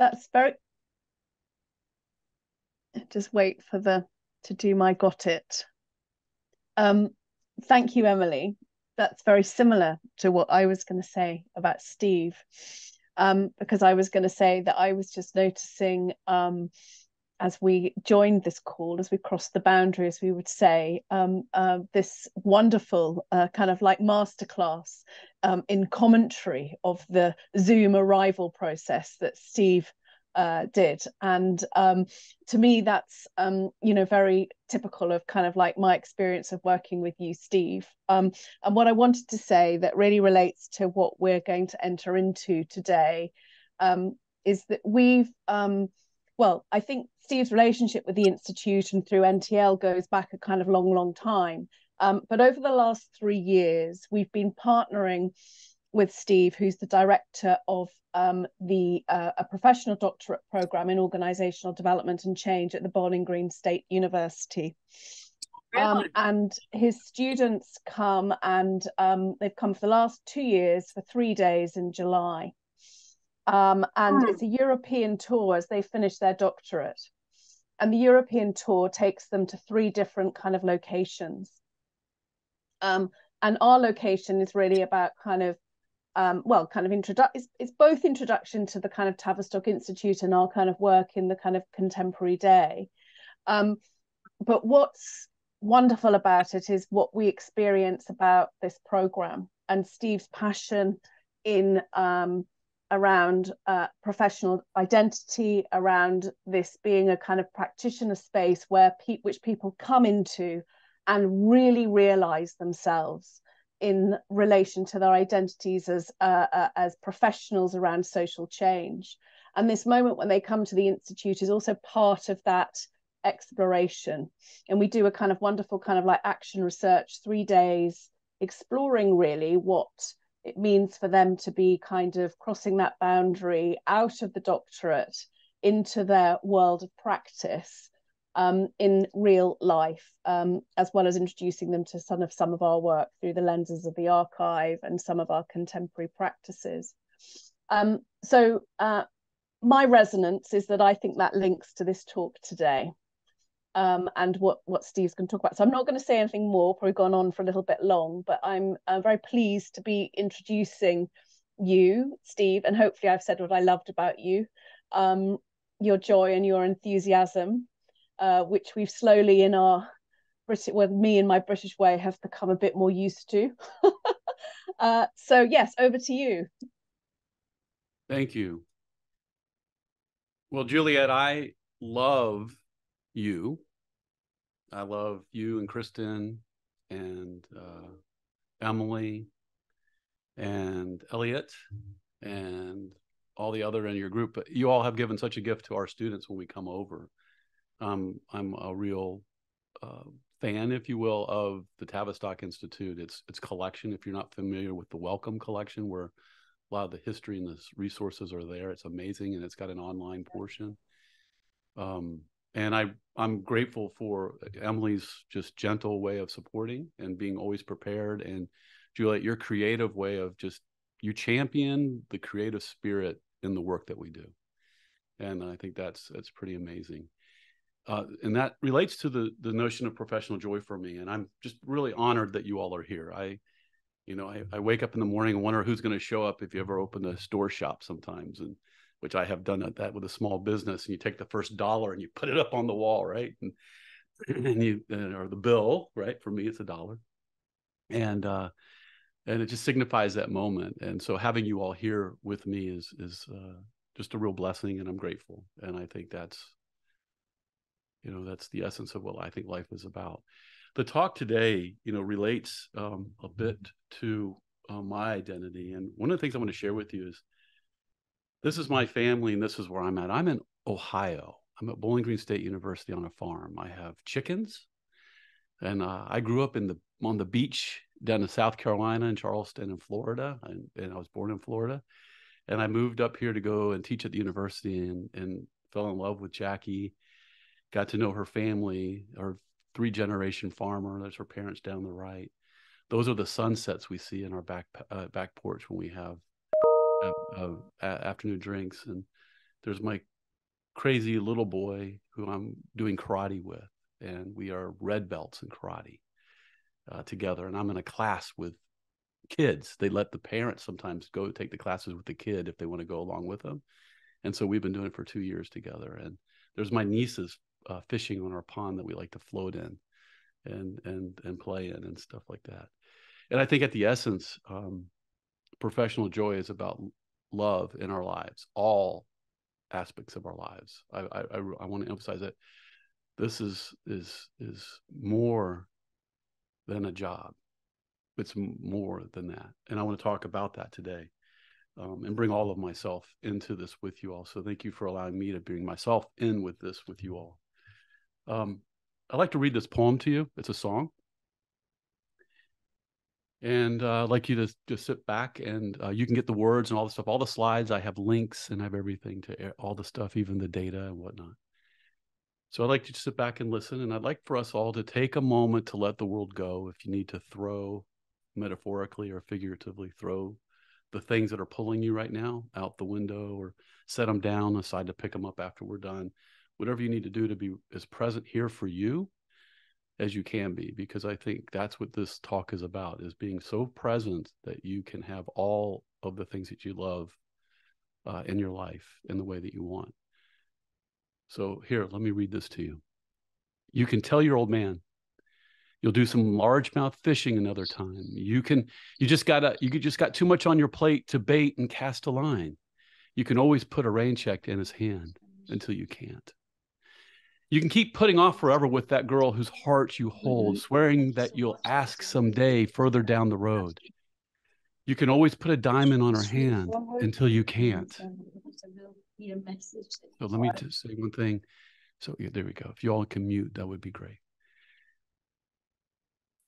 That's very, just wait for the to do my got it. Um, thank you, Emily. That's very similar to what I was going to say about Steve, because I was going to say that I was just noticing as we joined this call, as we crossed the boundary, as we would say, this wonderful kind of like masterclass in commentary of the Zoom arrival process that Steve did. And to me, that's, very typical of kind of like my experience of working with you, Steve. And what I wanted to say that really relates to what we're going to enter into today is that well, I think Steve's relationship with the Institute and through NTL goes back a kind of long, long time. But over the last 3 years, we've been partnering with Steve, who's the director of a professional doctorate program in organizational development and change at the Bowling Green State University. And his students come and they've come for the last 2 years for 3 days in July. And it's a European tour as they finish their doctorate. And the European tour takes them to 3 different kind of locations. And our location is really about kind of, it's both introduction to the kind of Tavistock Institute and our kind of work in the kind of contemporary day. But what's wonderful about it is what we experience about this program and Steve's passion in around professional identity, around this being a kind of practitioner space where which people come into and really realize themselves in relation to their identities as professionals around social change. And this moment when they come to the Institute is also part of that exploration. And we do a kind of wonderful kind of like action research, 3 days, exploring really what it means for them to be kind of crossing that boundary out of the doctorate into their world of practice in real life, as well as introducing them to some of our work through the lenses of the archive and some of our contemporary practices. So my resonance is that I think that links to this talk today. And what Steve's going to talk about. So I'm not going to say anything more, probably gone on for a little bit long, but I'm very pleased to be introducing you, Steve, and hopefully I've said what I loved about you, your joy and your enthusiasm, which we've slowly in our me in my British way have become a bit more used to. So yes, over to you. Thank you. Well, Juliet, I love you. I love you and Kristen and Emily and Elliot and all the other in your group. But you all have given such a gift to our students when we come over. I'm a real fan, if you will, of the Tavistock Institute. Its collection. If you're not familiar with the Welcome collection, where a lot of the history and the resources are there, it's amazing, and it's got an online portion. And I'm grateful for Emily's just gentle way of supporting and being always prepared. And Juliet, your creative way of you champion the creative spirit in the work that we do. And I think that's pretty amazing. And that relates to the notion of professional joy for me. And I'm just really honored that you all are here. I wake up in the morning and wonder who's going to show up if you ever open a store shop sometimes, and which I have done that with a small business, and you take the first $1 and you put it up on the wall, right? And or the bill, right? For me, it's $1. And it just signifies that moment. And so having you all here with me is just a real blessing, and I'm grateful. And I think that's the essence of what I think life is about. The talk today, relates a bit to my identity. And one of the things I want to share with you is, this is my family, and this is where I'm at. I'm in Ohio. I'm at Bowling Green State University on a farm. I have chickens, and I grew up on the beach down in South Carolina and Charleston in Florida, and I was born in Florida. And I moved up here to go and teach at the university, and fell in love with Jackie, got to know her family, our 3-generation farmer. There's her parents down the right. Those are the sunsets we see in our back porch when we have afternoon drinks. And There's my crazy little boy who I'm doing karate with, and we are red belts in karate together. And I'm in a class with kids. They let the parents sometimes go take the classes with the kid if they want to go along with them. And so we've been doing it for 2 years together. And there's my nieces fishing on our pond that we like to float in and play in and stuff like that. And I think at the essence, professional joy is about love in our lives, all aspects of our lives. I want to emphasize that this is more than a job. It's more than that. And I want to talk about that today, and bring all of myself into this with you all. So thank you for allowing me to bring myself in with this with you all. I'd like to read this poem to you. It's a song. And I'd like you to just sit back, and you can get the words and all the stuff, all the slides. I have links and I have everything to all the stuff, even the data and whatnot. So I'd like you to sit back and listen. And I'd like for us all to take a moment to let the world go. If you need to throw, metaphorically or figuratively, throw the things that are pulling you right now out the window, or set them down aside to pick them up after we're done. Whatever you need to do to be as present here for you as you can be, because I think that's what this talk is about, is being so present that you can have all of the things that you love in your life in the way that you want. So here, let me read this to you. You can tell your old man you'll do some largemouth fishing another time. You just got too much on your plate to bait and cast a line. You can always put a rain check in his hand until you can't. You can keep putting off forever with that girl whose heart you hold, swearing that you'll ask someday further down the road. You can always put a diamond on her hand until you can't. So let me just say one thing. So yeah, there we go. If you all can mute, that would be great.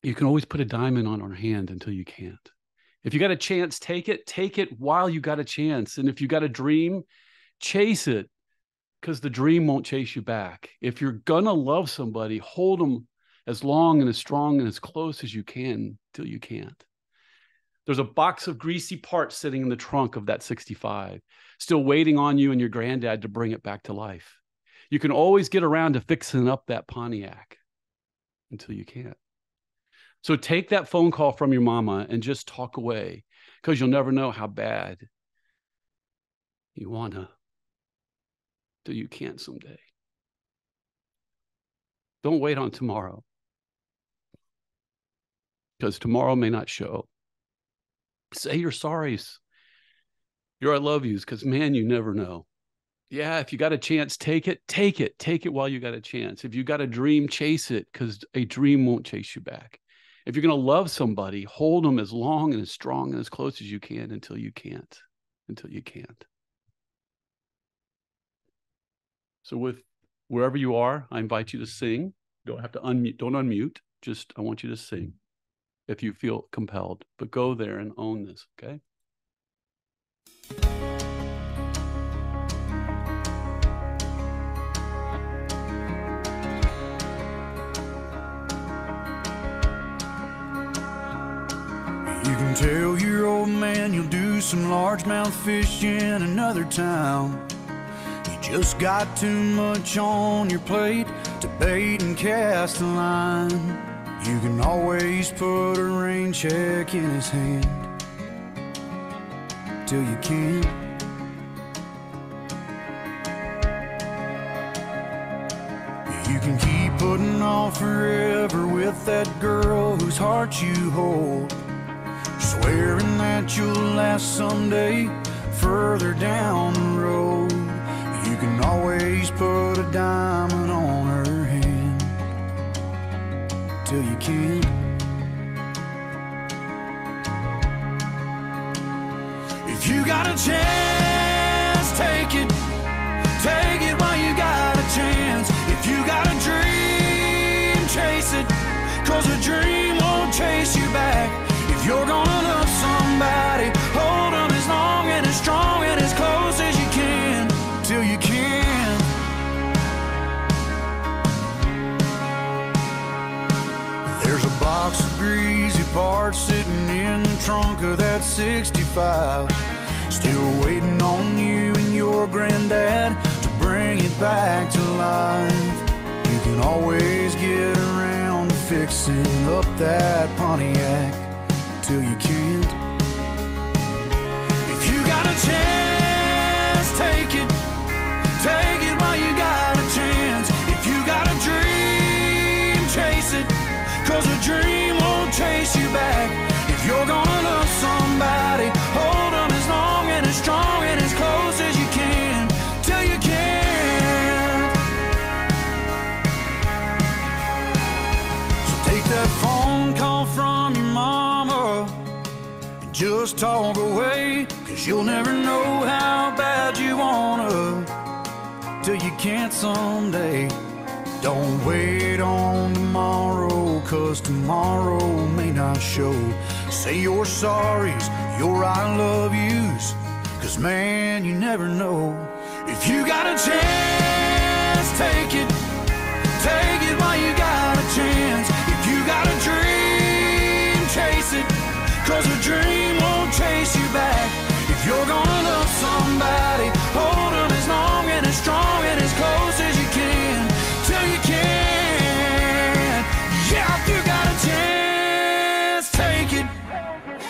You can always put a diamond on her hand until you can't. If you got a chance, take it while you got a chance. And if you got a dream, chase it, because the dream won't chase you back. If you're gonna love somebody, hold them as long and as strong and as close as you can till you can't. There's a box of greasy parts sitting in the trunk of that 65, still waiting on you and your granddad to bring it back to life. You can always get around to fixing up that Pontiac until you can't. So take that phone call from your mama and just talk away, because you'll never know how bad you wanna till you can't someday. Don't wait on tomorrow, because tomorrow may not show. Say your sorries, your I love yous, because man, you never know. Yeah, if you got a chance, take it while you got a chance. If you got a dream, chase it, because a dream won't chase you back. If you're going to love somebody, hold them as long and as strong and as close as you can until you can't. So with wherever you are, I invite you to sing. You don't have to unmute. Don't unmute. Just, I want you to sing if you feel compelled. But go there and own this, okay? You can tell your old man you'll do some largemouth fishing in another town. You just got too much on your plate to bait and cast a line. You can always put a rain check in his hand till you can't. You can keep putting off forever with that girl whose heart you hold, swearing that you'll last someday further down the road. You can always put a diamond on her hand till you can't. If you got a chance, take it while you got a chance. If you got a dream, chase it, 'cause a dream won't chase you back. If you're gonna love somebody, hold them as long and as strong and as close as you can till you can. There's a box of greasy parts sitting in the trunk of that 65, still waiting on you and your granddad to bring it back to life. You can always get around to fixing up that Pontiac till you can't. If you got a chance, take it. Take it while you got a chance. If you got a dream, chase it. 'Cause a dream won't chase you back. If you're gonna love somebody, hold them as long and as strong and as close as you can, till you can't. So take that phone call from your mama and just talk away. 'Cause you'll never know how bad you wanna till you can't someday. Don't wait on tomorrow, 'cause tomorrow may not show. Say your sorries, your I love yous, 'cause man, you never know. If you got a chance, take it. Take it while you got a chance. If you got a dream, chase it. 'Cause a dream won't chase you back. If you're gonna love somebody, hold them as long and as strong and as close as you can, till you can. Yeah, if you got a chance, take it.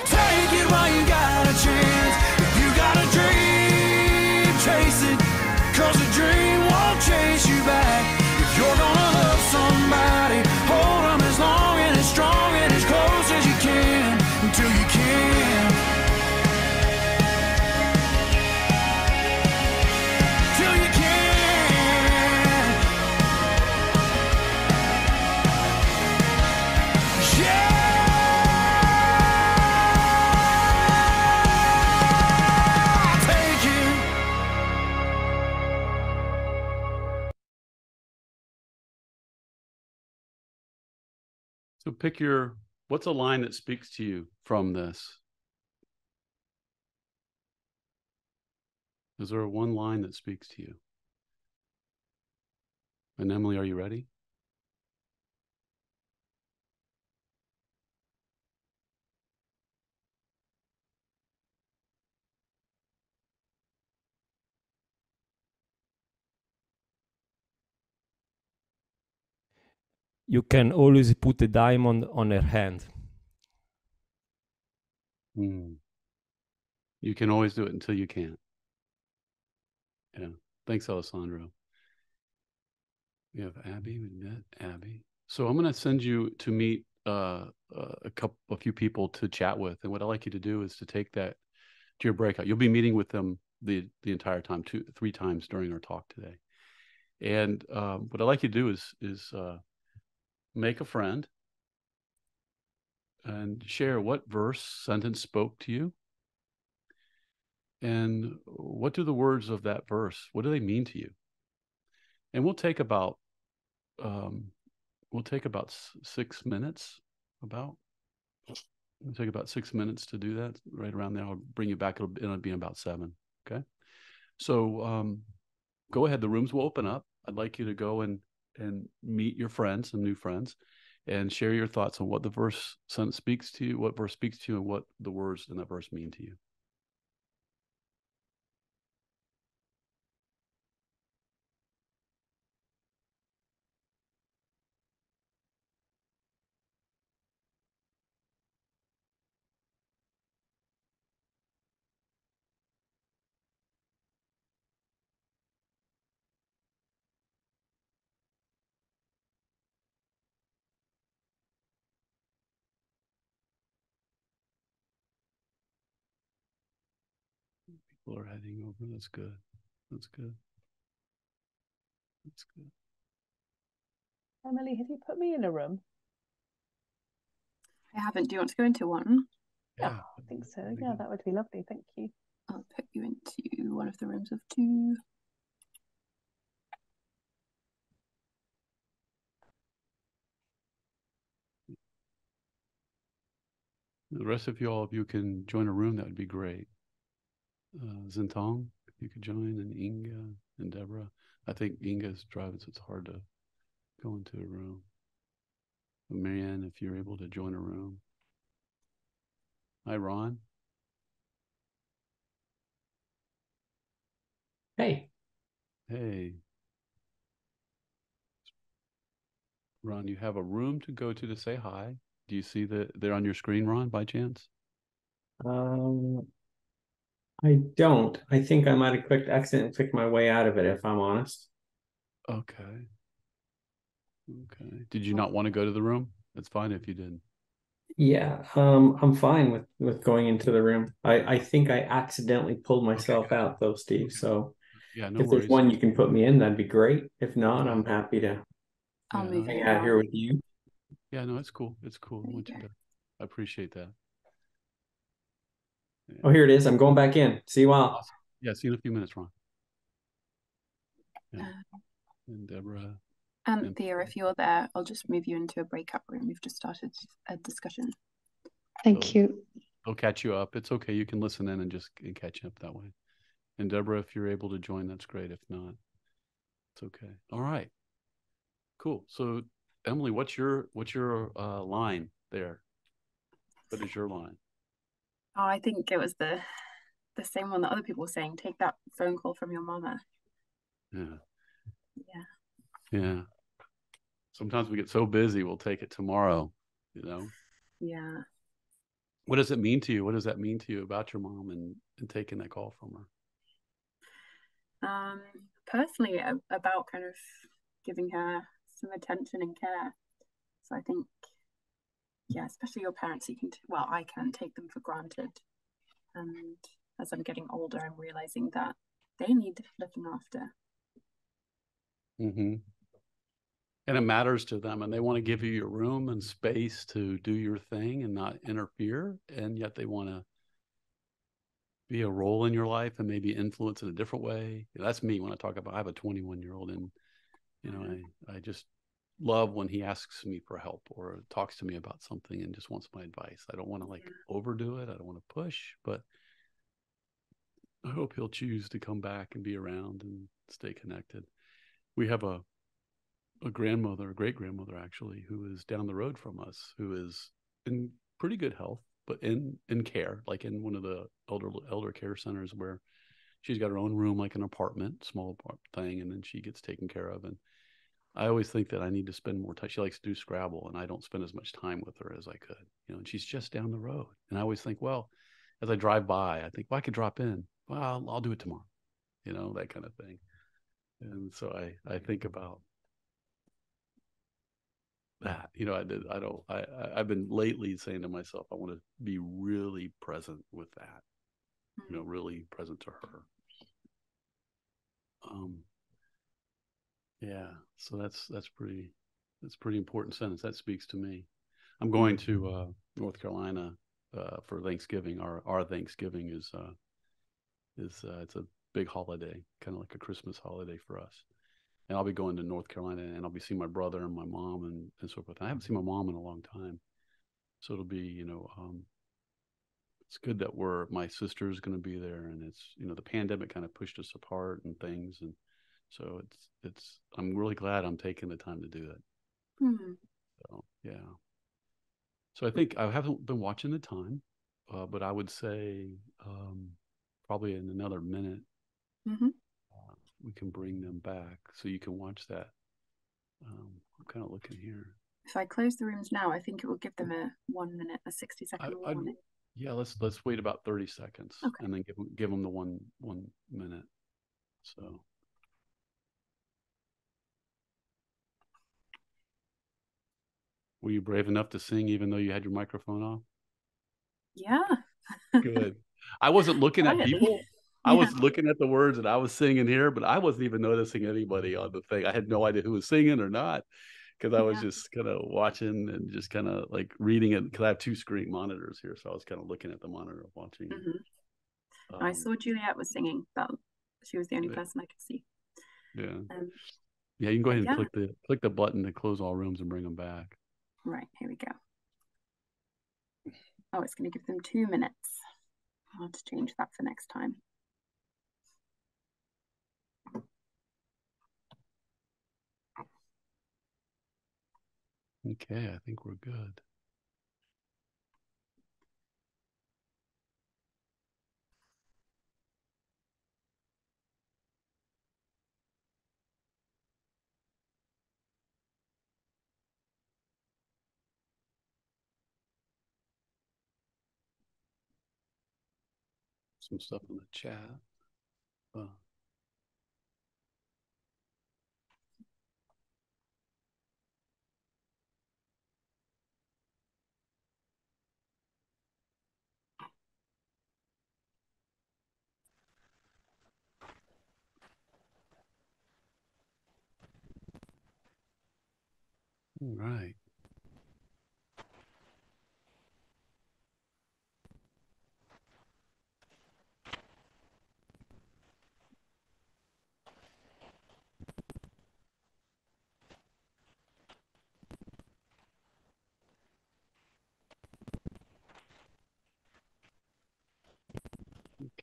Take it while you got a chance. If you got a dream, chase it. 'Cause a dream won't chase you back. If you're gonna love somebody, hold them as long and as strong and as close as you can, until you can. Till you can. Yeah. Take it. So pick what's a line that speaks to you from this? Is there one line that speaks to you? And Emily, are you ready? You can always put a diamond on her hand. You can always do it until you can't. Yeah. Thanks, Alessandro. We have Abby. We met Abby. So I'm going to send you to meet a few people to chat with. And what I'd like you to do is to take that to your breakout. You'll be meeting with them the entire time, 3 times during our talk today. And what I'd like you to do is make a friend and share what verse, sentence spoke to you. And what do the words of that verse, what do they mean to you? And we'll take about 6 minutes. It'll take about 6 minutes to do that. Right around there, I'll bring you back. It'll be about 7. Okay. So go ahead. The rooms will open up. I'd like you to go and meet your friends, some new friends, and share your thoughts on what the verse speaks to you, what verse speaks to you, and what the words in that verse mean to you. People are heading over. That's good. That's good. That's good. Emily, have you put me in a room? I haven't. Do you want to go into one? Yeah, I think so. Yeah, that would be lovely. Thank you. I'll put you into one of the rooms of 2. The rest of all of you can join a room. That would be great. Zintong, if you could join, and Inga and Deborah. I think Inga's driving, so it's hard to go into a room. But Marianne, if you're able to join a room. Hi, Ron. Hey. Hey. Ron, you have a room to go to say hi. Do you see that they're on your screen, Ron, by chance? I don't. I think I might have accidentally clicked my way out of it, if I'm honest. Okay. Okay. Did you not want to go to the room? It's fine if you didn't. Yeah, I'm fine with going into the room. I think I accidentally pulled myself out though, Steve. Okay. So Yeah, no if there's worries. one you can put me in, that'd be great. If not, Yeah. I'm happy to I'll Yeah, move no, hang you, out here Ron. with you. yeah, no, it's cool. It's cool. I There you want you go. to. I appreciate that. Oh, Yeah. here it is. I'm going back in. See you all. Awesome. Yeah, see you in a few minutes, Ron. Yeah. Uh, And Deborah. and Thea, if you're there, I'll just move you into a breakout room. We've just started a discussion. Thank you. They'll catch you up. It's okay. You can listen in and just catch up that way. And Deborah, if you're able to join, that's great. If not, it's okay. All right. Cool. So Emily, what's your line there? What is your line? Oh, I think it was the same one that other people were saying. Take that phone call from your mama. Yeah. Yeah. Yeah. Sometimes we get so busy, we'll take it tomorrow, Yeah. What does it mean to you? What does that mean to you about your mom and taking that call from her? Personally, about kind of giving her some attention and care. So I think, yeah, especially your parents, I can take them for granted. And as I'm getting older, I'm realizing that they need looking after. Mm-hmm. And it matters to them, and they want to give you your room and space to do your thing and not interfere, and yet they want to be a role in your life and maybe influence in a different way. That's me when I have a 21-year-old, and I just love when he asks me for help or talks to me about something and just wants my advice. I don't want to overdo it. I don't want to push, but I hope he'll choose to come back and be around and stay connected. We have a grandmother, a great grandmother actually, who is down the road from us, who is in pretty good health, but in care, like in one of the elder care centers where she's got her own room, like an apartment, small thing, and then she gets taken care of. And I always think that I need to spend more time. She likes to do Scrabble, and I don't spend as much time with her as I could, and she's just down the road. And I always think, well, as I drive by, I think, well, I could drop in. Well, I'll do it tomorrow, that kind of thing. And so I think about that. I've been lately saying to myself, I want to be really present with that, really present to her. Yeah, so that's pretty important sentence. That speaks to me. I'm going to North Carolina for Thanksgiving. Our Thanksgiving is it's a big holiday, kind of like a Christmas holiday for us. And I'll be going to North Carolina, and I'll be seeing my brother and my mom and so forth. I haven't seen my mom in a long time, so it'll be it's good that my sister's going to be there, and it's the pandemic kind of pushed us apart and things, and so I'm really glad I'm taking the time to do it. So yeah. So I think I haven't been watching the time, but I would say probably in another minute we can bring them back, so you can watch that. I'm kind of looking here. If I close the rooms now, I think it will give them a 1 minute, a 60-second warning. Yeah, let's wait about 30 seconds, okay, and then give them the one minute. So. Were you brave enough to sing even though you had your microphone off? Yeah. Good. I wasn't looking at people. I was looking at the words and I was singing here, but I wasn't even noticing anybody on the thing. I had no idea who was singing or not, because I was just kind of watching and just kind of like reading it, because I have two screen monitors here. So I was kind of looking at the monitor watching. I saw Juliet was singing, but she was the only person I could see. Yeah. Yeah, you can go ahead and click the button to close all rooms and bring them back. Right, here we go. Oh, it's going to give them 2 minutes. I'll have to change that for next time. Okay, I think we're good. some stuff in the chat. All right.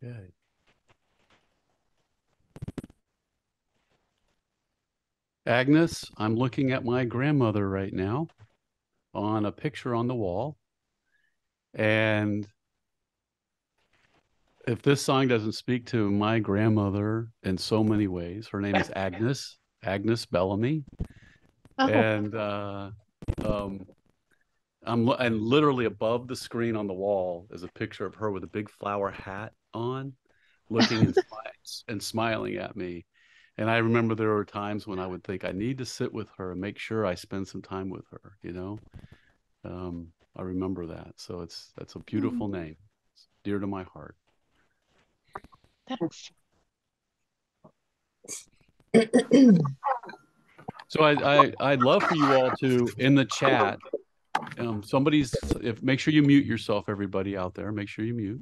Okay. Agnes, I'm looking at my grandmother right now on a picture on the wall. And if this song doesn't speak to my grandmother in so many ways, her name is Agnes Bellamy. Oh. And and literally above the screen on the wall is a picture of her with a big flower hat on, looking and smiling at me. And I remember there were times when I would think I need to sit with her and make sure I spend some time with her, you know. I remember that. So that's a beautiful name. It's dear to my heart. So I'd love for you all to, in the chat, make sure you mute yourself, everybody out there. Make sure you mute.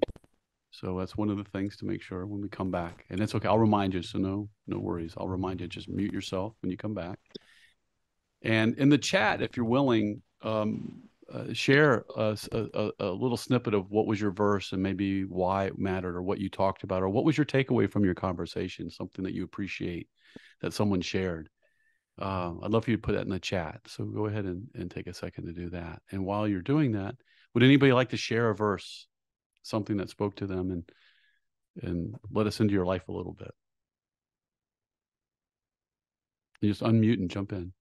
So that's one of the things to make sure when we come back. And it's okay. I'll remind you. So no worries. I'll remind you. Just mute yourself when you come back. And in the chat, if you're willing, share a little snippet of what was your verse and maybe why it mattered, or what you talked about, or what was your takeaway from your conversation, something that you appreciate that someone shared. I'd love for you to put that in the chat. So go ahead and take a second to do that. And while you're doing that, would anybody like to share a verse, something that spoke to them and let us into your life a little bit? You just unmute and jump in.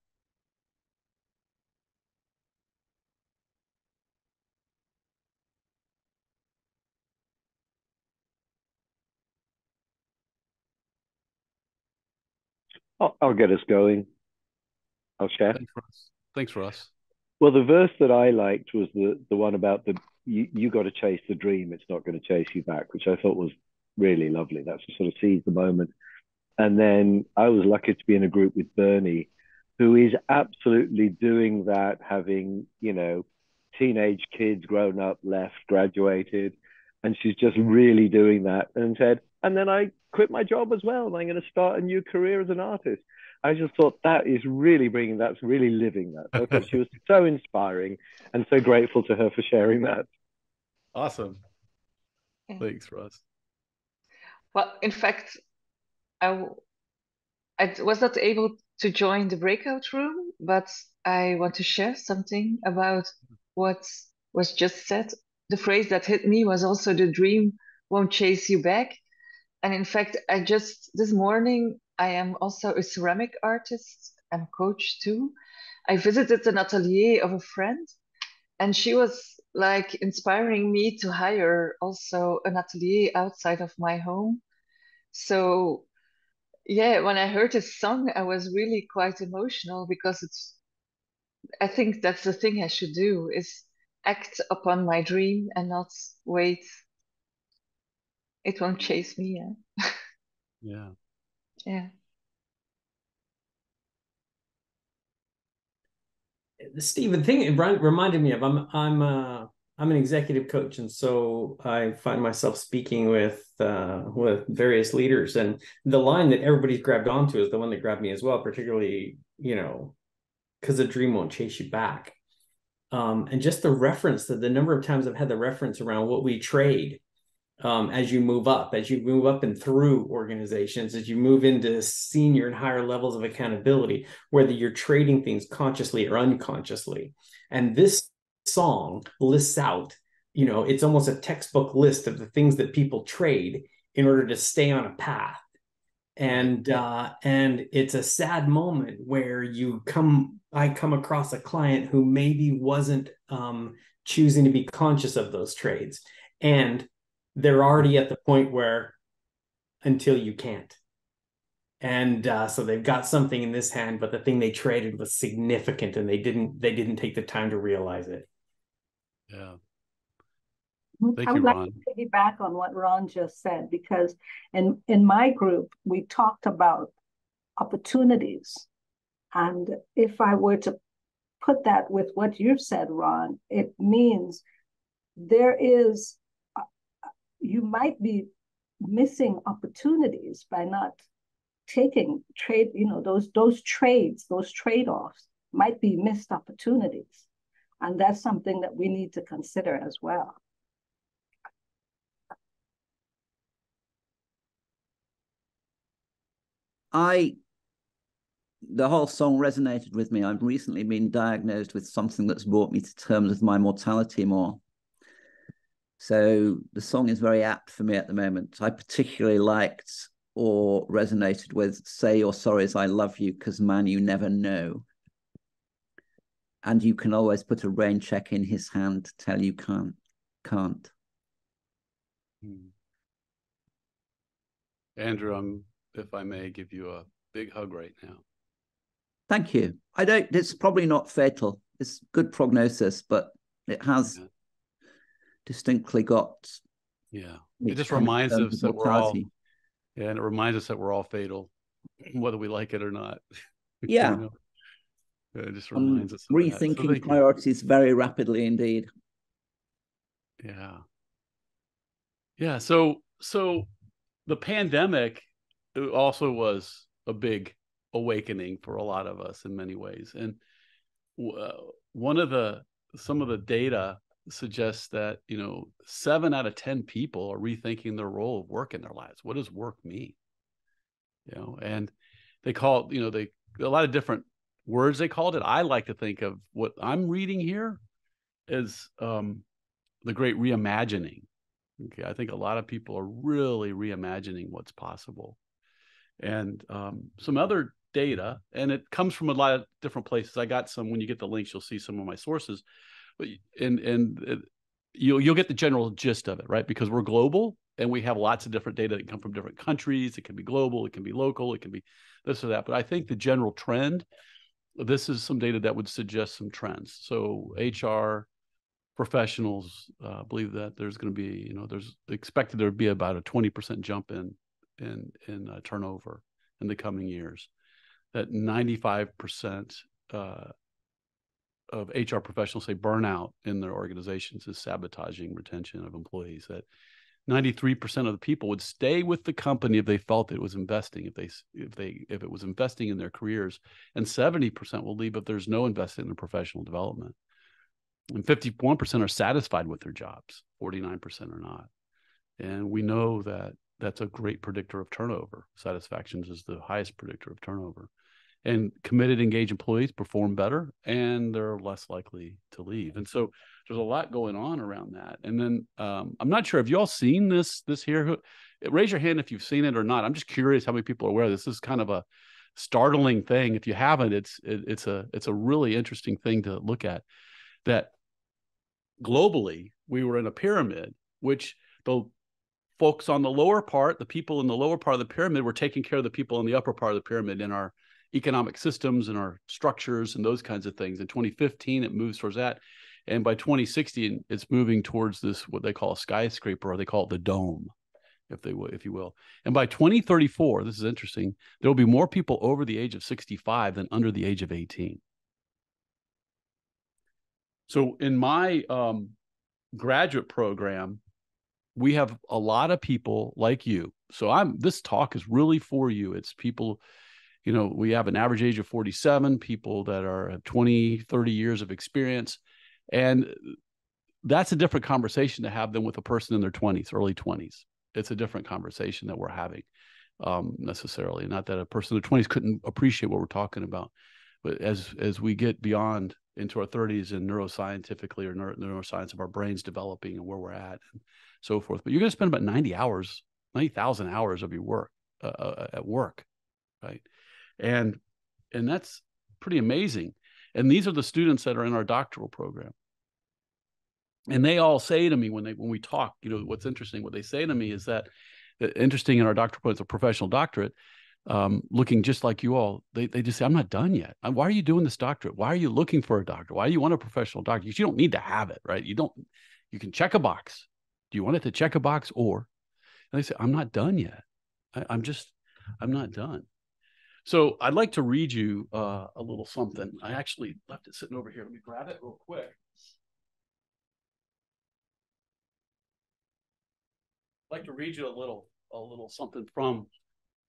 I'll get us going. I'll share. Thanks, Russ. Well, the verse that I liked was the one about you got to chase the dream. It's not going to chase you back, which I thought was really lovely. That's to sort of seize the moment. And then I was lucky to be in a group with Bernie, who is absolutely doing that, having, teenage kids, grown up, left, graduated. And she's just really doing that and said, and then I quit my job as well. And I'm going to start a new career as an artist. I just thought that's really living that. I thought she was so inspiring and so grateful to her for sharing that. Awesome. Thanks, Russ. Well, in fact, I was not able to join the breakout room, but I want to share something about what was just said. The phrase that hit me was also the dream won't chase you back. And in fact, this morning, I am also a ceramic artist and coach too. I visited an atelier of a friend, and she was like inspiring me to hire also an atelier outside of my home. So yeah, when I heard this song, I was really quite emotional because I think that's the thing I should do, is act upon my dream and not wait. It won't chase me. Yeah. Yeah. Steve, the thing it reminded me of, I'm an executive coach, and so I find myself speaking with various leaders, and the line that everybody's grabbed onto is the one that grabbed me as well, particularly, because the dream won't chase you back. And just the reference, the number of times I've had the reference around what we trade as you move up and through organizations, as you move into senior and higher levels of accountability, whether you're trading things consciously or unconsciously. And this song lists out, it's almost a textbook list of the things that people trade in order to stay on a path. And it's a sad moment where I come across a client who maybe wasn't choosing to be conscious of those trades. And they're already at the point where until you can't. And so they've got something in this hand, but the thing they traded was significant, and they didn't take the time to realize it. Yeah. I Thank would you, like Ron. to piggyback on what Ron just said, because in my group, we talked about opportunities. And if I were to put that with what you've said, Ron, it means you might be missing opportunities by not taking trade, those trades, those trade-offs might be missed opportunities. And that's something that we need to consider as well. The whole song resonated with me. I've recently been diagnosed with something that's brought me to terms with my mortality more. So the song is very apt for me at the moment. I particularly liked or resonated with "Say Your Sorries, I Love You, 'cause man, you never know. And you can always put a rain check in his hand to tell you can't. Andrew, if I may give you a big hug right now. Thank you. It's probably not fatal. It's good prognosis, but it has distinctly got. Yeah. It just reminds us that mortality. and it reminds us that we're all fatal, whether we like it or not. Yeah. It just reminds us of rethinking that. priorities very rapidly indeed. Yeah. Yeah. So the pandemic also was a big awakening for a lot of us in many ways. And some of the data suggests that, 7 out of 10 people are rethinking their role of work in their lives. What does work mean? And they call it, a lot of different words they called it. I like to think of what I'm reading here as the great reimagining. Okay, I think a lot of people are really reimagining what's possible. And some other data, and it comes from a lot of different places. I got some. When you get the links, you'll see some of my sources, you'll get the general gist of it, right? Because we're global and we have lots of different data that come from different countries. It can be global, it can be local, it can be this or that. But I think the general trend, this is some data that would suggest some trends. So HR professionals believe that there's going to be, there's expected there to be about a 20% jump in turnover in the coming years. That 95% of HR professionals say burnout in their organizations is sabotaging retention of employees. That 93% of the people would stay with the company if they felt it was investing, if it was investing in their careers, and 70% will leave if there's no investment in their professional development. And 51% are satisfied with their jobs, 49% are not. And we know that that's a great predictor of turnover. Satisfaction is the highest predictor of turnover. And committed, engaged employees perform better, and they're less likely to leave. And so there's a lot going on around that. And then I'm not sure, have you all seen this here? Raise your hand if you've seen it or not. I'm just curious how many people are aware. This is kind of a startling thing. If you haven't, it's a really interesting thing to look at. That globally, we were in a pyramid, which the folks on the lower part, the people in the lower part of the pyramid, were taking care of the people in the upper part of the pyramid in our economic systems and our structures and those kinds of things. In 2015, it moves towards that. And by 2060, it's moving towards this, what they call a skyscraper, or they call it the dome, if you will. And by 2034, this is interesting, there will be more people over the age of 65 than under the age of 18. So in my graduate program, we have a lot of people like you. So this talk is really for you. It's people, we have an average age of 47, people that have 20, 30 years of experience. And that's a different conversation to have than with a person in their 20s, early 20s. It's a different conversation that we're having necessarily. Not that a person in their 20s couldn't appreciate what we're talking about. But as we get beyond into our 30s and neuroscientifically or neuroscience of our brains developing and where we're at and so forth. But you're going to spend about 90,000 hours of your work at work, right? And that's pretty amazing. And these are the students that are in our doctoral program. And they all say to me when we talk, you know, what's interesting, what they say to me is that interesting in our doctorate, it's a professional doctorate, looking just like you all, they just say, I'm not done yet. Why are you doing this doctorate? Why are you looking for a doctor? Why do you want a professional doctor? You don't need to have it, right? You can check a box. Do you want it to check a box? Or, and they say, I'm not done yet. I'm not done. So I'd like to read you a little something. I actually left it sitting over here. Let me grab it real quick. I'd like to read you a little something from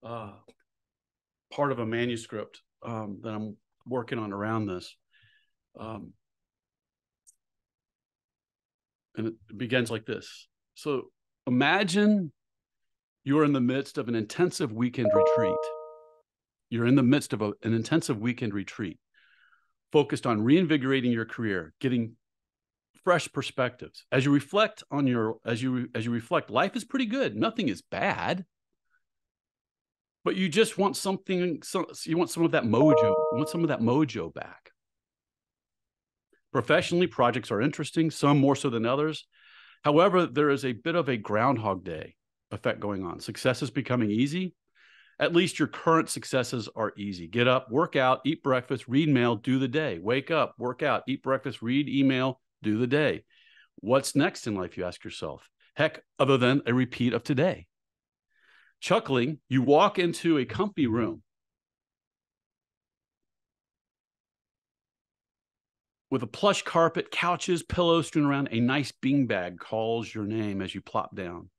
part of a manuscript that I'm working on around this. And it begins like this. So imagine you're in the midst of an intensive weekend retreat. You're in the midst of an intensive weekend retreat, focused on reinvigorating your career, getting fresh perspectives. As you reflect on as you reflect, life is pretty good. Nothing is bad. But you just want something, you want some of that mojo. You want some of that mojo back. Professionally, projects are interesting, some more so than others. However, there is a bit of a Groundhog Day effect going on. Success is becoming easy. At least your current successes are easy. Get up, work out, eat breakfast, read mail, do the day. Wake up, work out, eat breakfast, read email, do the day. What's next in life, you ask yourself? Heck, other than a repeat of today. Chuckling, you walk into a comfy room with a plush carpet, couches, pillows strewn around. A nice beanbag calls your name as you plop down.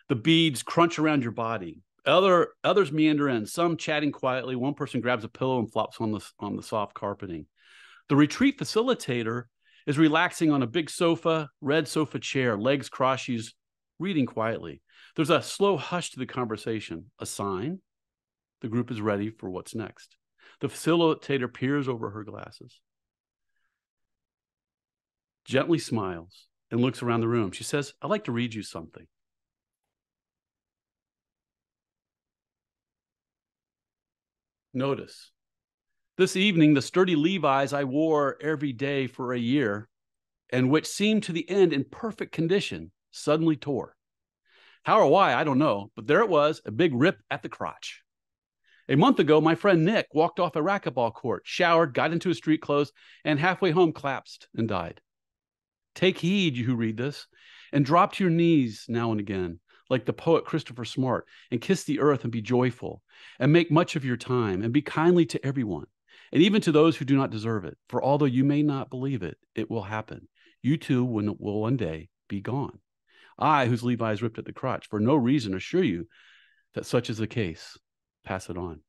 The beads crunch around your body. Others meander in, some chatting quietly. One person grabs a pillow and flops on the soft carpeting. The retreat facilitator is relaxing on a big sofa, red sofa chair, legs crossed. She's reading quietly. There's a slow hush to the conversation, a sign the group is ready for what's next. The facilitator peers over her glasses, gently smiles, and looks around the room. She says, I'd like to read you something. Notice, this evening, the sturdy Levi's I wore every day for a year, and which seemed to the end in perfect condition, suddenly tore. How or why, I don't know, but there it was, a big rip at the crotch. A month ago, my friend Nick walked off a racquetball court, showered, got into his street clothes, and halfway home collapsed and died. Take heed, you who read this, and drop to your knees now and again, like the poet Christopher Smart, and kiss the earth and be joyful, and make much of your time, and be kindly to everyone, and even to those who do not deserve it. For although you may not believe it, it will happen. You too will one day be gone. I, whose Levi's ripped at the crotch, for no reason assure you that such is the case. Pass it on.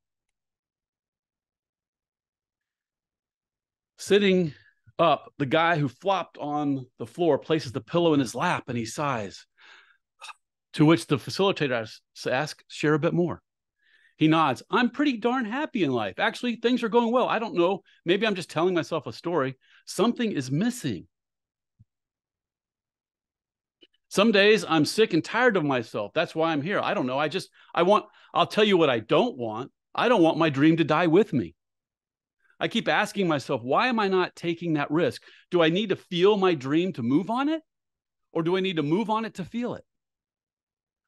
Sitting up, the guy who flopped on the floor places the pillow in his lap and he sighs, to which the facilitator asks, share a bit more. He nods. I'm pretty darn happy in life. Actually, things are going well. I don't know. Maybe I'm just telling myself a story. Something is missing. Some days I'm sick and tired of myself. That's why I'm here. I don't know. I'll tell you what I don't want. I don't want my dream to die with me. I keep asking myself, why am I not taking that risk? Do I need to feel my dream to move on it? Or do I need to move on it to feel it?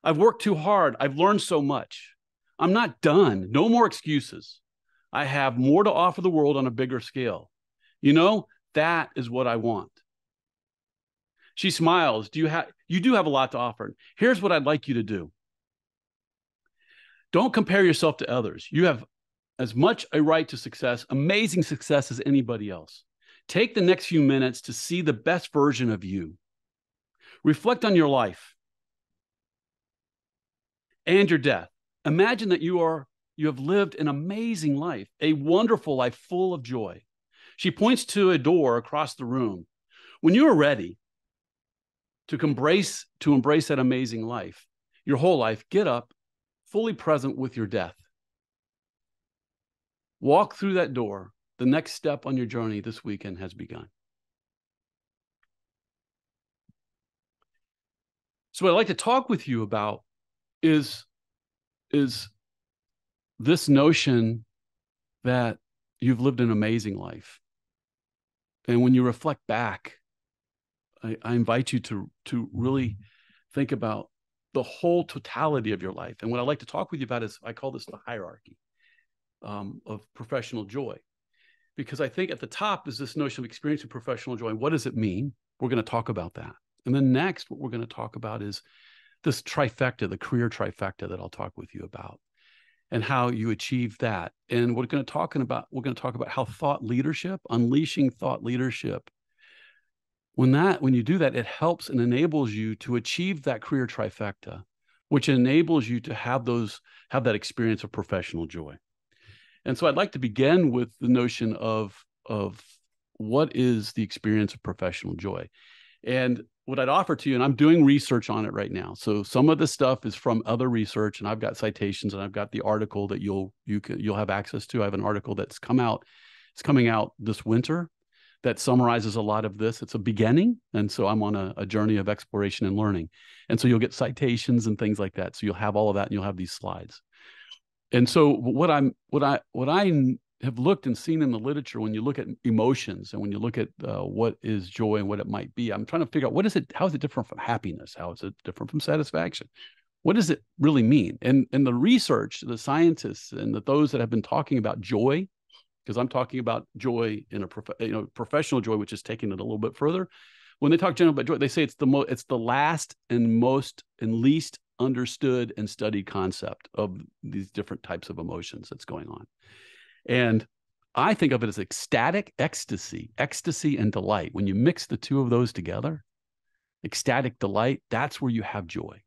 I've worked too hard. I've learned so much. I'm not done. No more excuses. I have more to offer the world on a bigger scale. You know, that is what I want. She smiles. You do have a lot to offer. Here's what I'd like you to do. Don't compare yourself to others. You have as much a right to success, amazing success, as anybody else. Take the next few minutes to see the best version of you. Reflect on your life and your death. Imagine that you have lived an amazing life, a wonderful life full of joy. She points to a door across the room. When you are ready to embrace that amazing life, your whole life, get up, fully present with your death. Walk through that door. The next step on your journey this weekend has begun. So what I'd like to talk with you about is this notion that you've lived an amazing life. And when you reflect back, I invite you to really think about the whole totality of your life. And what I'd like to talk with you about is, I call this the hierarchy of professional joy. Because I think at the top is this notion of experiencing professional joy. What does it mean? We're going to talk about that. And then next, what we're going to talk about is this trifecta, the career trifecta that I'll talk with you about, and how you achieve that. And we're going to talk about how thought leadership, unleashing thought leadership, when you do that, it helps and enables you to achieve that career trifecta, which enables you to have that experience of professional joy. And so I'd like to begin with the notion of what is the experience of professional joy. And what I'd offer to you, and I'm doing research on it right now. So some of the stuff is from other research, and I've got citations, and I've got the article that you'll have access to. I have an article that's coming out this winter that summarizes a lot of this. It's a beginning. And so I'm on a journey of exploration and learning. And so you'll get citations and things like that. So you'll have all of that, and you'll have these slides. And so what I have looked and seen in the literature, when you look at emotions and when you look at what is joy and what it might be, I'm trying to figure out how is it different from happiness? How is it different from satisfaction? What does it really mean? And the research, the scientists and those that have been talking about joy, because I'm talking about joy in a professional joy, which is taking it a little bit further. When they talk generally about joy, they say it's the last and most and least understood and studied concept of these different types of emotions that's going on. And I think of it as ecstatic ecstasy and delight. When you mix the two of those together, ecstatic delight, that's where you have joy.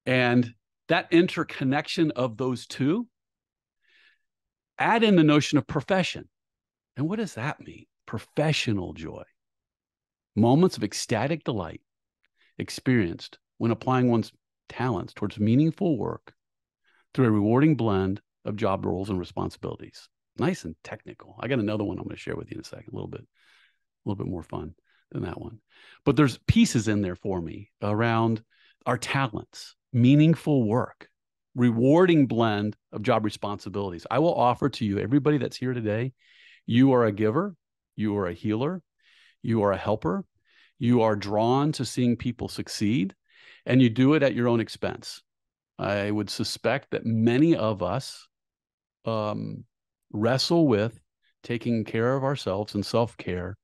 And that interconnection of those two, add in the notion of profession. And what does that mean? Professional joy. Moments of ecstatic delight experienced when applying one's talents towards meaningful work through a rewarding blend of job roles and responsibilities. Nice and technical. I got another one I'm going to share with you in a second, a little bit more fun than that one. But there's pieces in there for me around our talents, meaningful work, rewarding blend of job responsibilities. I will offer to you, everybody that's here today, you are a giver, you are a healer, you are a helper, you are drawn to seeing people succeed, and you do it at your own expense. I would suspect that many of us wrestle with taking care of ourselves and self-care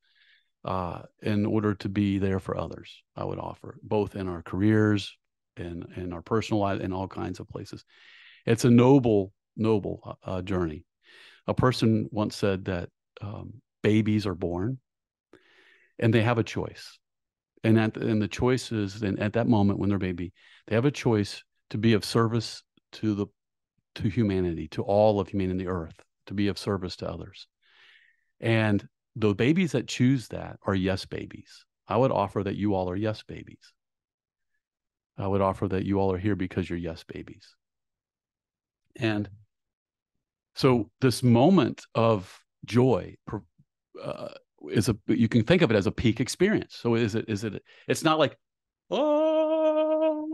in order to be there for others. I would offer, both in our careers and in our personal life, in all kinds of places. It's a noble journey. A person once said that babies are born and they have a choice. And the choice is, and at that moment when they're a baby, they have a choice to be of service to humanity, to all of humanity, the earth, to be of service to others. And the babies that choose that are yes babies. I would offer that you all are yes babies. I would offer that you all are here because you're yes babies. And so this moment of joy you can think of it as a peak experience. So it's not like, oh,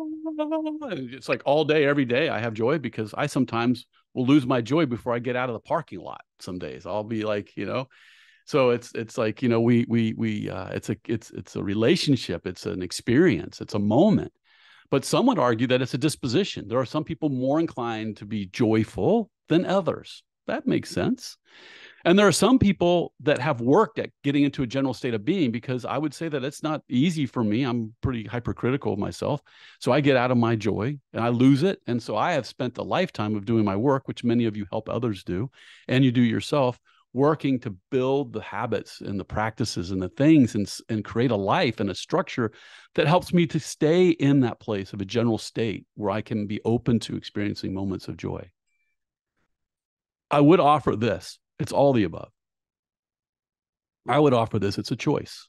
it's like all day, every day I have joy, because I sometimes will lose my joy before I get out of the parking lot. Some days I'll be like, so it's like, it's a relationship. It's an experience. It's a moment. But some would argue that it's a disposition. There are some people more inclined to be joyful than others. That makes sense. And there are some people that have worked at getting into a general state of being, because I would say that it's not easy for me. I'm pretty hypercritical of myself. So I get out of my joy and I lose it. And so I have spent a lifetime of doing my work, which many of you help others do, and you do yourself, working to build the habits and the practices and the things and create a life and a structure that helps me to stay in that place of a general state where I can be open to experiencing moments of joy. I would offer this. It's all the above. I would offer this. It's a choice.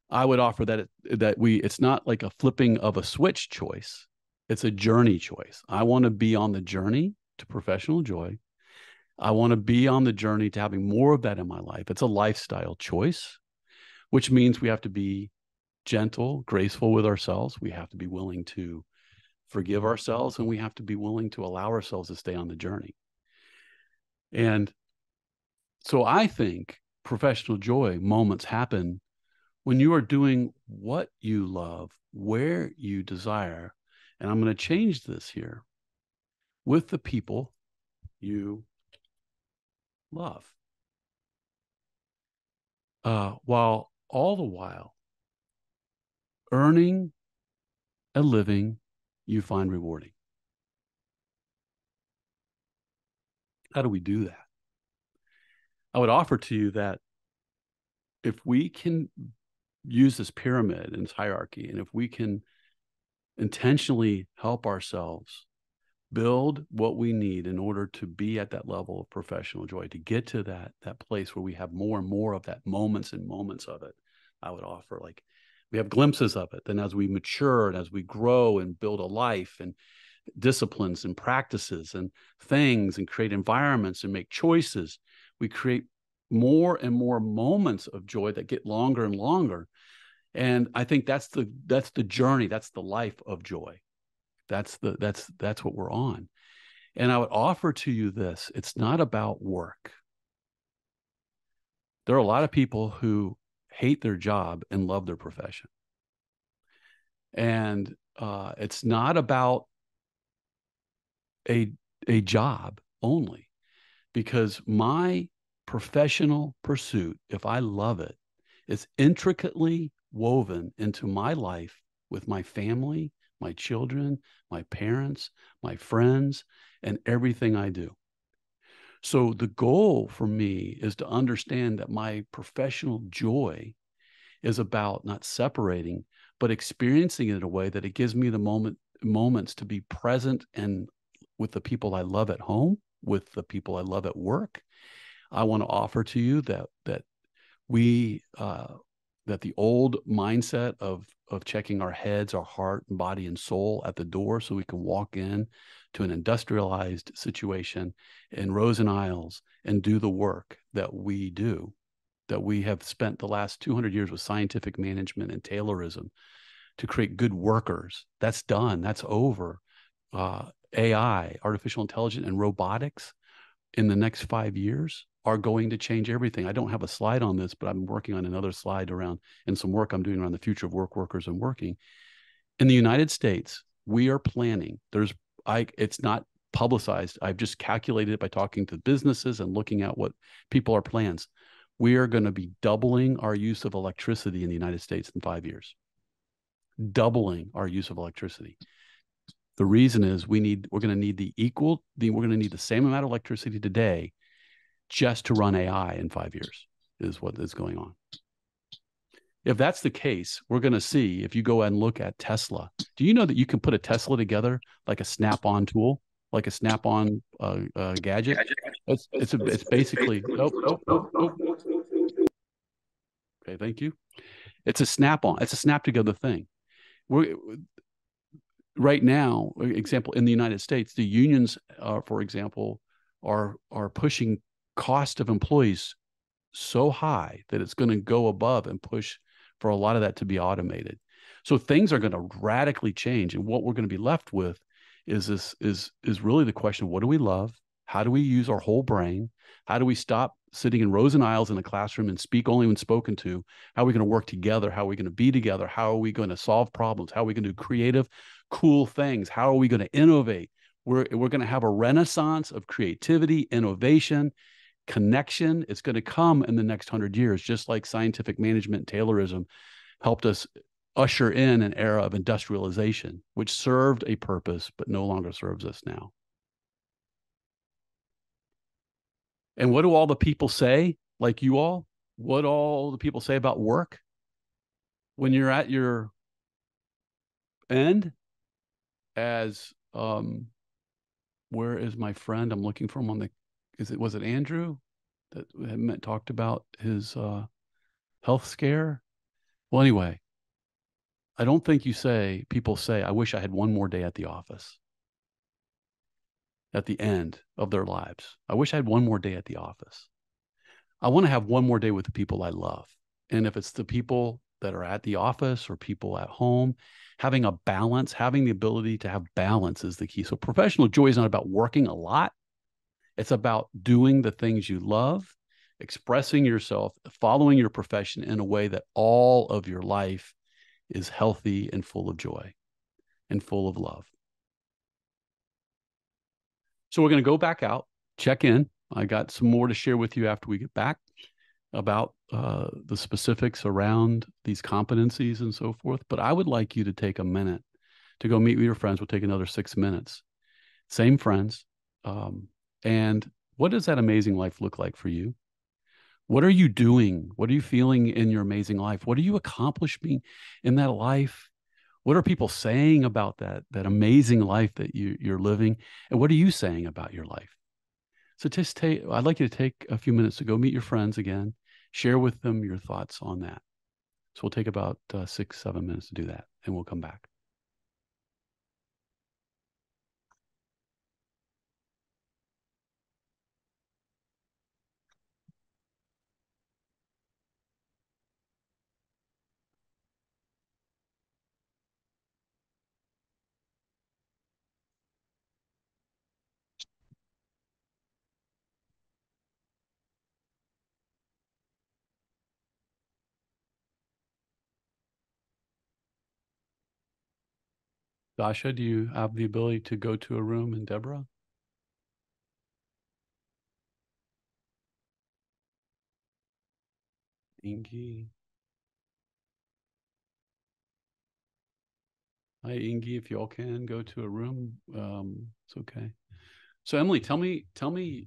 I would offer that it's not like a flipping of a switch choice. It's a journey choice. I want to be on the journey to professional joy. I want to be on the journey to having more of that in my life. It's a lifestyle choice, which means we have to be gentle, graceful with ourselves. We have to be willing to forgive ourselves, and we have to be willing to allow ourselves to stay on the journey. And so I think professional joy moments happen when you are doing what you love, where you desire. And I'm going to change this here, with the people you love. While all the while earning a living you find rewarding. How do we do that? I would offer to you that if we can use this pyramid and this hierarchy, and if we can intentionally help ourselves build what we need in order to be at that level of professional joy, to get to that place where we have more and more of that, moments and moments of it, I would offer, like, we have glimpses of it. Then as we mature and as we grow and build a life and disciplines and practices and things and create environments and make choices, we create more and more moments of joy that get longer and longer. And I think that's the journey. That's the life of joy. That's what we're on. And I would offer to you this: it's not about work. There are a lot of people who hate their job and love their profession. And it's not about a job only, because my professional pursuit, if I love it, is intricately woven into my life with my family, my children, my parents, my friends, and everything I do. So the goal for me is to understand that my professional joy is about not separating, but experiencing it in a way that it gives me the moments to be present and with the people I love at home, with the people I love at work. I want to offer to you that the old mindset of checking our heads, our heart, and body and soul at the door so we can walk in to an industrialized situation in rows and aisles and do the work that we do, that we have spent the last 200 years with scientific management and Taylorism to create good workers. That's done. That's over. AI, artificial intelligence, and robotics in the next 5 years are going to change everything. I don't have a slide on this, but I'm working on another slide around, and some work I'm doing around the future of work, workers, and working. In the United States, we are planning. It's not publicized. I've just calculated it by talking to businesses and looking at what people are plans. We are going to be doubling our use of electricity in the United States in 5 years. Doubling our use of electricity. The reason is we're going to need the same amount of electricity today just to run AI in 5 years, is what is going on. If that's the case, we're going to see, if you go and look at Tesla, do you know that you can put a Tesla together like a snap-on tool, like a snap-on gadget? It's basically, okay, thank you. It's a snap-on. It's a snap-together thing. Right now, example, in the United States, the unions, for example, are pushing cost of employees so high that it's going to go above and push for a lot of that to be automated. So things are going to radically change, and what we're going to be left with is really the question: what do we love? How do we use our whole brain? How do we stop sitting in rows and aisles in a classroom and speak only when spoken to? How are we going to work together? How are we going to be together? How are we going to solve problems? How are we going to do creative, cool things? How are we going to innovate? We're going to have a renaissance of creativity, innovation, connection. It's going to come in the next 100 years, just like scientific management, Taylorism helped us usher in an era of industrialization, which served a purpose, but no longer serves us now. And what do all the people say, like you all? What all the people say about work? When you're at your end, as where is my friend? I'm looking for him on the, was it Andrew that talked about his health scare? Well, anyway, I don't think people say, I wish I had one more day at the office at the end of their lives. I wish I had one more day at the office. I want to have one more day with the people I love. And if it's the people that are at the office or people at home, having a balance, having the ability to have balance is the key. So professional joy is not about working a lot. It's about doing the things you love, expressing yourself, following your profession in a way that all of your life is healthy and full of joy and full of love. So we're going to go back out, check in. I got some more to share with you after we get back about the specifics around these competencies and so forth. But I would like you to take a minute to go meet with your friends. We'll take another 6 minutes. Same friends. And what does that amazing life look like for you? What are you doing? What are you feeling in your amazing life? What are you accomplishing in that life? What are people saying about that amazing life that you're living? And what are you saying about your life? So just I'd like you to take a few minutes to go meet your friends again, share with them your thoughts on that. So we'll take about 6, 7 minutes to do that, and we'll come back. Dasha, do you have the ability to go to a room, and Deborah? Ingi. Hi, Ingi. If y'all can go to a room, it's okay. So Emily, tell me,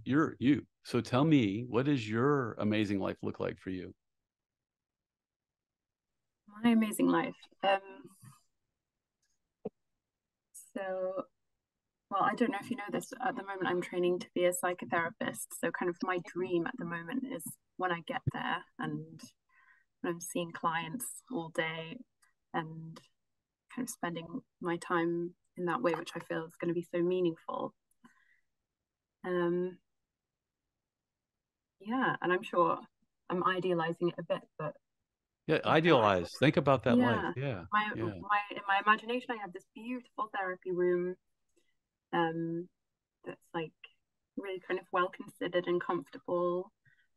you're you. So tell me, what does your amazing life look like for you? My amazing life. So, well, I don't know if you know this. At the moment, I'm training to be a psychotherapist. So, kind of my dream at the moment is when I get there and when I'm seeing clients all day and kind of spending my time in that way, which I feel is going to be so meaningful. Yeah, and I'm sure I'm idealizing it a bit, but yeah, idealize. Think about that life. Yeah, in my imagination, I have this beautiful therapy room, that's like really kind of well considered and comfortable,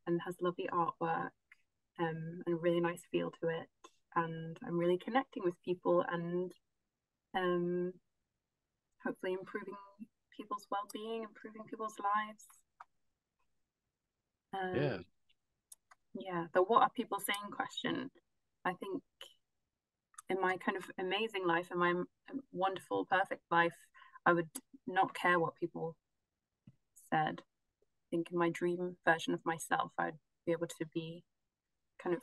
and has lovely artwork, and a really nice feel to it. And I'm really connecting with people and hopefully improving people's well-being, improving people's lives. Yeah, the what are people saying question. I think in my kind of amazing life, in my wonderful, perfect life, I would not care what people said. I think in my dream version of myself, I'd be able to be kind of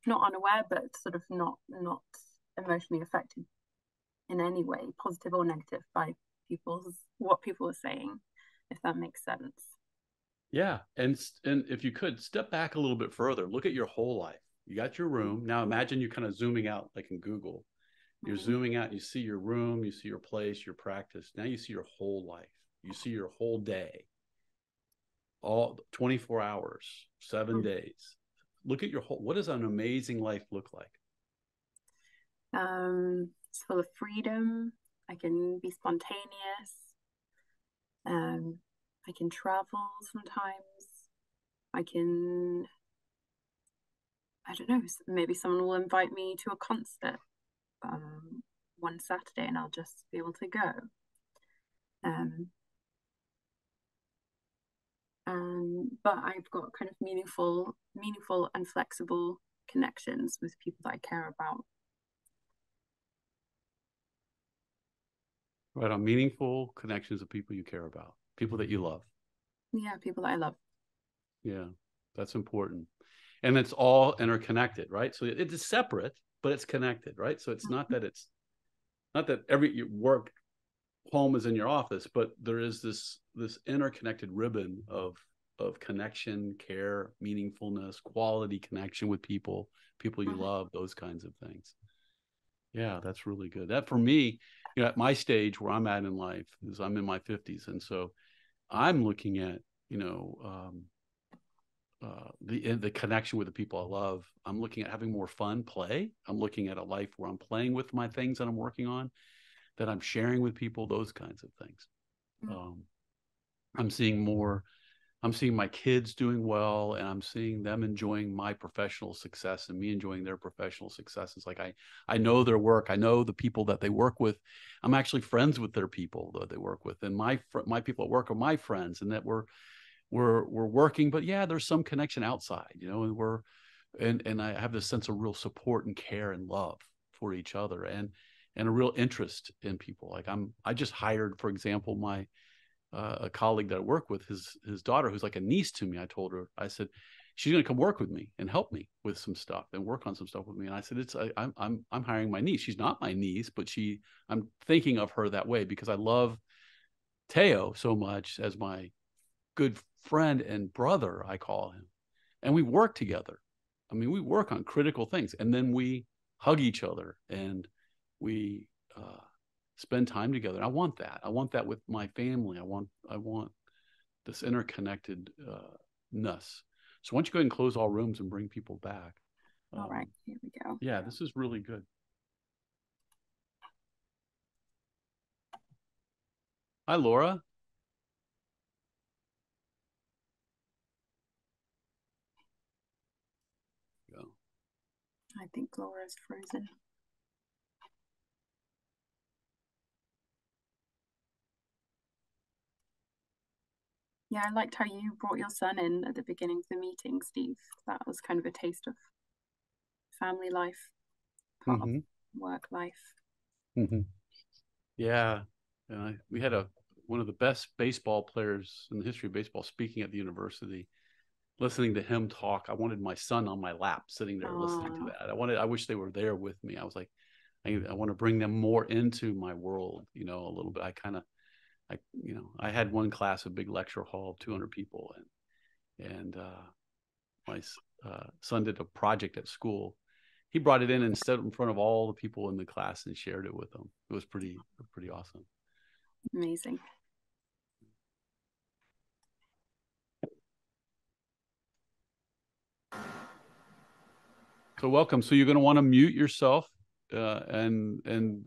not unaware, but sort of not emotionally affected in any way, positive or negative, by what people are saying, if that makes sense. Yeah, and if you could step back a little bit further, look at your whole life. You got your room. Now imagine you're kind of zooming out like in Google. You're zooming out, you see your room, you see your place, your practice. Now you see your whole life. You see your whole day. All 24 hours, 7 days. Look at your whole, what does an amazing life look like? It's full of freedom. I can be spontaneous. I can travel sometimes. I don't know, maybe someone will invite me to a concert one Saturday and I'll just be able to go. But I've got kind of meaningful and flexible connections with people that I care about. Right on, meaningful connections of people you care about, people that you love. Yeah, people that I love. Yeah, that's important. And it's all interconnected, right? So it is separate, but it's connected, right? So it's not that every work home is in your office, but there is this interconnected ribbon of connection, care, meaningfulness, quality connection with people you love, those kinds of things. Yeah, that's really good. That for me, at my stage where I'm at in life is I'm in my 50s. And so I'm looking at, the connection with the people I love. I'm looking at having more fun, play. I'm looking at a life where I'm playing with my things that I'm working on, that I'm sharing with people, those kinds of things. I'm seeing more I'm seeing my kids doing well, and I'm seeing them enjoying my professional success and me enjoying their professional success. It's like I know their work. I know the people that they work with. I'm actually friends with their people that they work with, and my people at work are my friends, and that we're working. But yeah, there's some connection outside, you know, and I have this sense of real support and care and love for each other, and a real interest in people. Like I just hired, for example, my a colleague that I work with, his daughter, who's like a niece to me. I told her, I said, she's going to come work with me and help me with some stuff and work on some stuff with me. And I said, I'm hiring my niece. She's not my niece, but I'm thinking of her that way because I love Teo so much as my good friend and brother, I call him. And we work together. I mean, we work on critical things, and then we hug each other, and we spend time together. I want that. I want that with my family. I want this interconnectedness. So why don't you go ahead and close all rooms and bring people back? All right, here we go. Yeah, this is really good. Hi, Laura. Go. I think Laura's frozen. Yeah, I liked how you brought your son in at the beginning of the meeting, Steve. That was kind of a taste of family life, part of work life. Yeah, and we had one of the best baseball players in the history of baseball speaking at the university. Listening to him talk, I wanted my son on my lap, sitting there listening to that. I wish they were there with me. I was like, I want to bring them more into my world, you know, a little bit. I had one class, a big lecture hall of 200 people, and my son did a project at school. He brought it in and stood in front of all the people in the class and shared it with them. It was pretty awesome. Amazing. So welcome. So you're going to want to mute yourself. And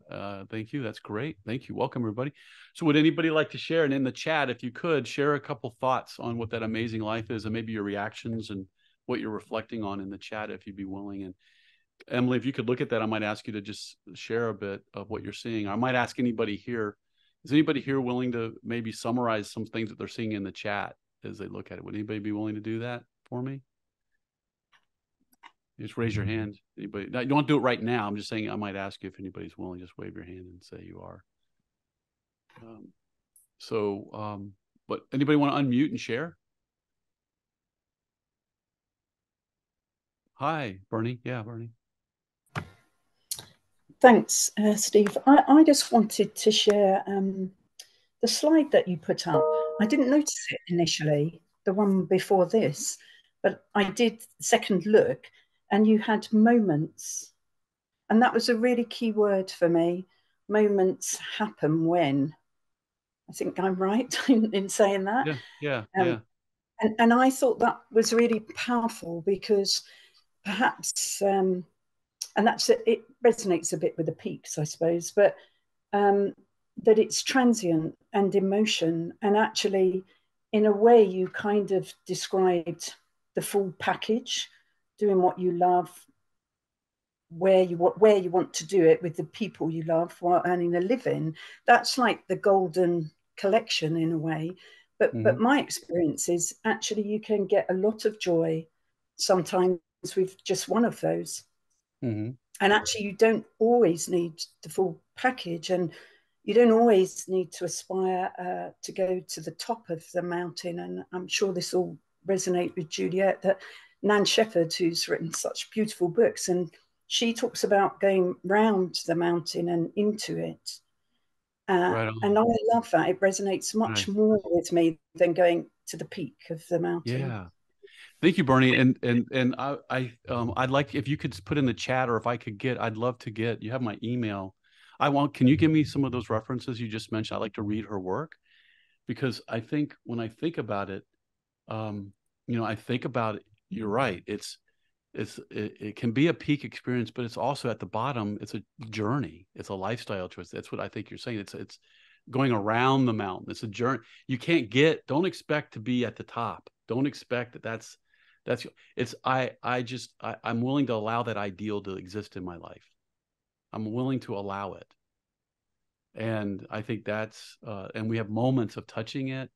thank you. That's great. Thank you. Welcome, everybody. So would anybody like to share? And in the chat, if you could, share a couple thoughts on what that amazing life is, and maybe your reactions and what you're reflecting on in the chat, if you'd be willing. And Emily, if you could look at that, I might ask you to just share a bit of what you're seeing. I might ask anybody here, is anybody here willing to maybe summarize some things that they're seeing in the chat as they look at it? Would anybody be willing to do that for me? Just raise your hand. Anybody? Now, you don't do it right now. I'm just saying I might ask you if anybody's willing. Just wave your hand and say you are. But anybody want to unmute and share? Hi, Bernie. Yeah, Bernie. Thanks, Steve. I just wanted to share the slide that you put up. I didn't notice it initially, the one before this, but I did second look, and you had moments. And that was a really key word for me. Moments happen when. I think I'm right in saying that. Yeah. And I thought that was really powerful because perhaps, and it resonates a bit with the peaks, I suppose, but that it's transient and emotion. And actually, in a way, you kind of described the full package, doing what you love, where you want to do it with the people you love while earning a living. That's like the golden collection in a way. But my experience is actually you can get a lot of joy sometimes with just one of those. And actually you don't always need the full package, and you don't always need to aspire to go to the top of the mountain. And I'm sure this will resonate with Juliet, that Nan Shepherd, who's written such beautiful books, and she talks about going round the mountain and into it. Right and I love that. It resonates much more with me than going to the peak of the mountain. Yeah. Thank you, Bernie. And I'd like, if you could put in the chat, or if I could I'd love to get, you have my email. Can you give me some of those references you just mentioned? I'd like to read her work, because I think when I think about it, I think about it, you're right. It can be a peak experience, but it's also at the bottom. It's a journey. It's a lifestyle choice. That's what I think you're saying. going around the mountain. It's a journey. You can't don't expect to be at the top. Don't expect I'm willing to allow that ideal to exist in my life. I'm willing to allow it. And I think and we have moments of touching it.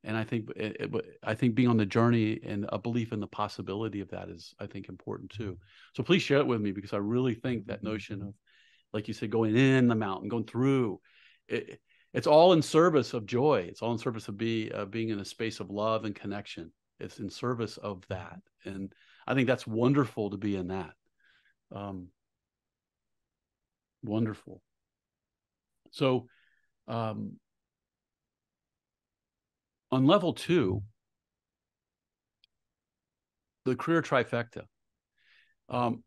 And I think being on the journey and a belief in the possibility of that is, I think, important too. So please share it with me, because I really think that notion of, like you said, going in the mountain, going through, it's all in service of joy. It's all in service of being in a space of love and connection. It's in service of that. And I think that's wonderful to be in that. Wonderful. So, on level 2, the career trifecta.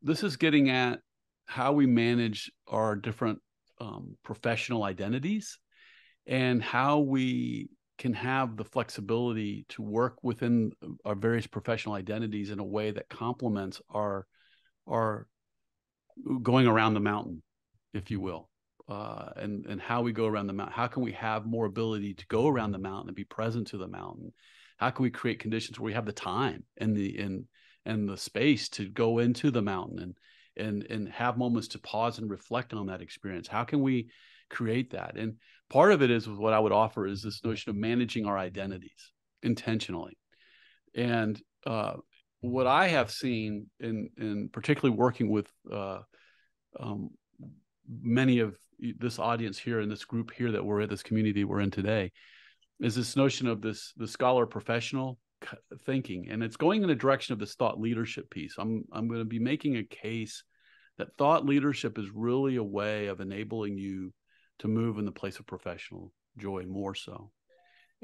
This is getting at how we manage our different professional identities, and how we can have the flexibility to work within our various professional identities in a way that complements our going around the mountain, if you will. And how we go around the mountain. How can we have more ability to go around the mountain and be present to the mountain? How can we create conditions where we have the time and the space to go into the mountain and have moments to pause and reflect on that experience? How can we create that? And part of it is, what I would offer is this notion of managing our identities intentionally. And what I have seen in particularly working with many of this audience here and this group here that we're in, this community we're in today, is this notion of the scholar professional thinking. And it's going in the direction of this thought leadership piece. I'm going to be making a case that thought leadership is really a way of enabling you to move in the place of professional joy more so.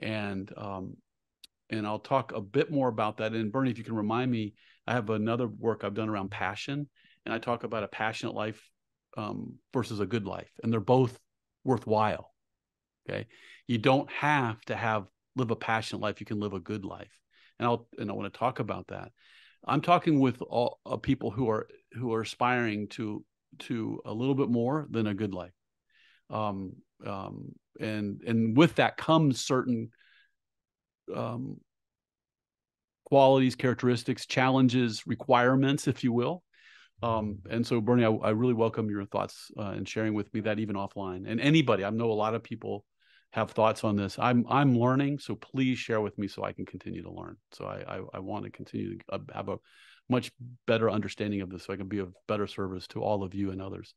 And I'll talk a bit more about that. And Bernie, if you can remind me, I have another work I've done around passion, and I talk about a passionate life versus a good life, and they're both worthwhile. Okay, you don't have to live a passionate life. You can live a good life, and I want to talk about that. I'm talking with all people who are aspiring to a little bit more than a good life, and with that comes certain qualities, characteristics, challenges, requirements, if you will. And so, Bernie, I really welcome your thoughts and sharing with me that, even offline. And anybody, I know a lot of people have thoughts on this. I'm learning, so please share with me so I can continue to learn. So I want to continue to have a much better understanding of this, so I can be of better service to all of you and others.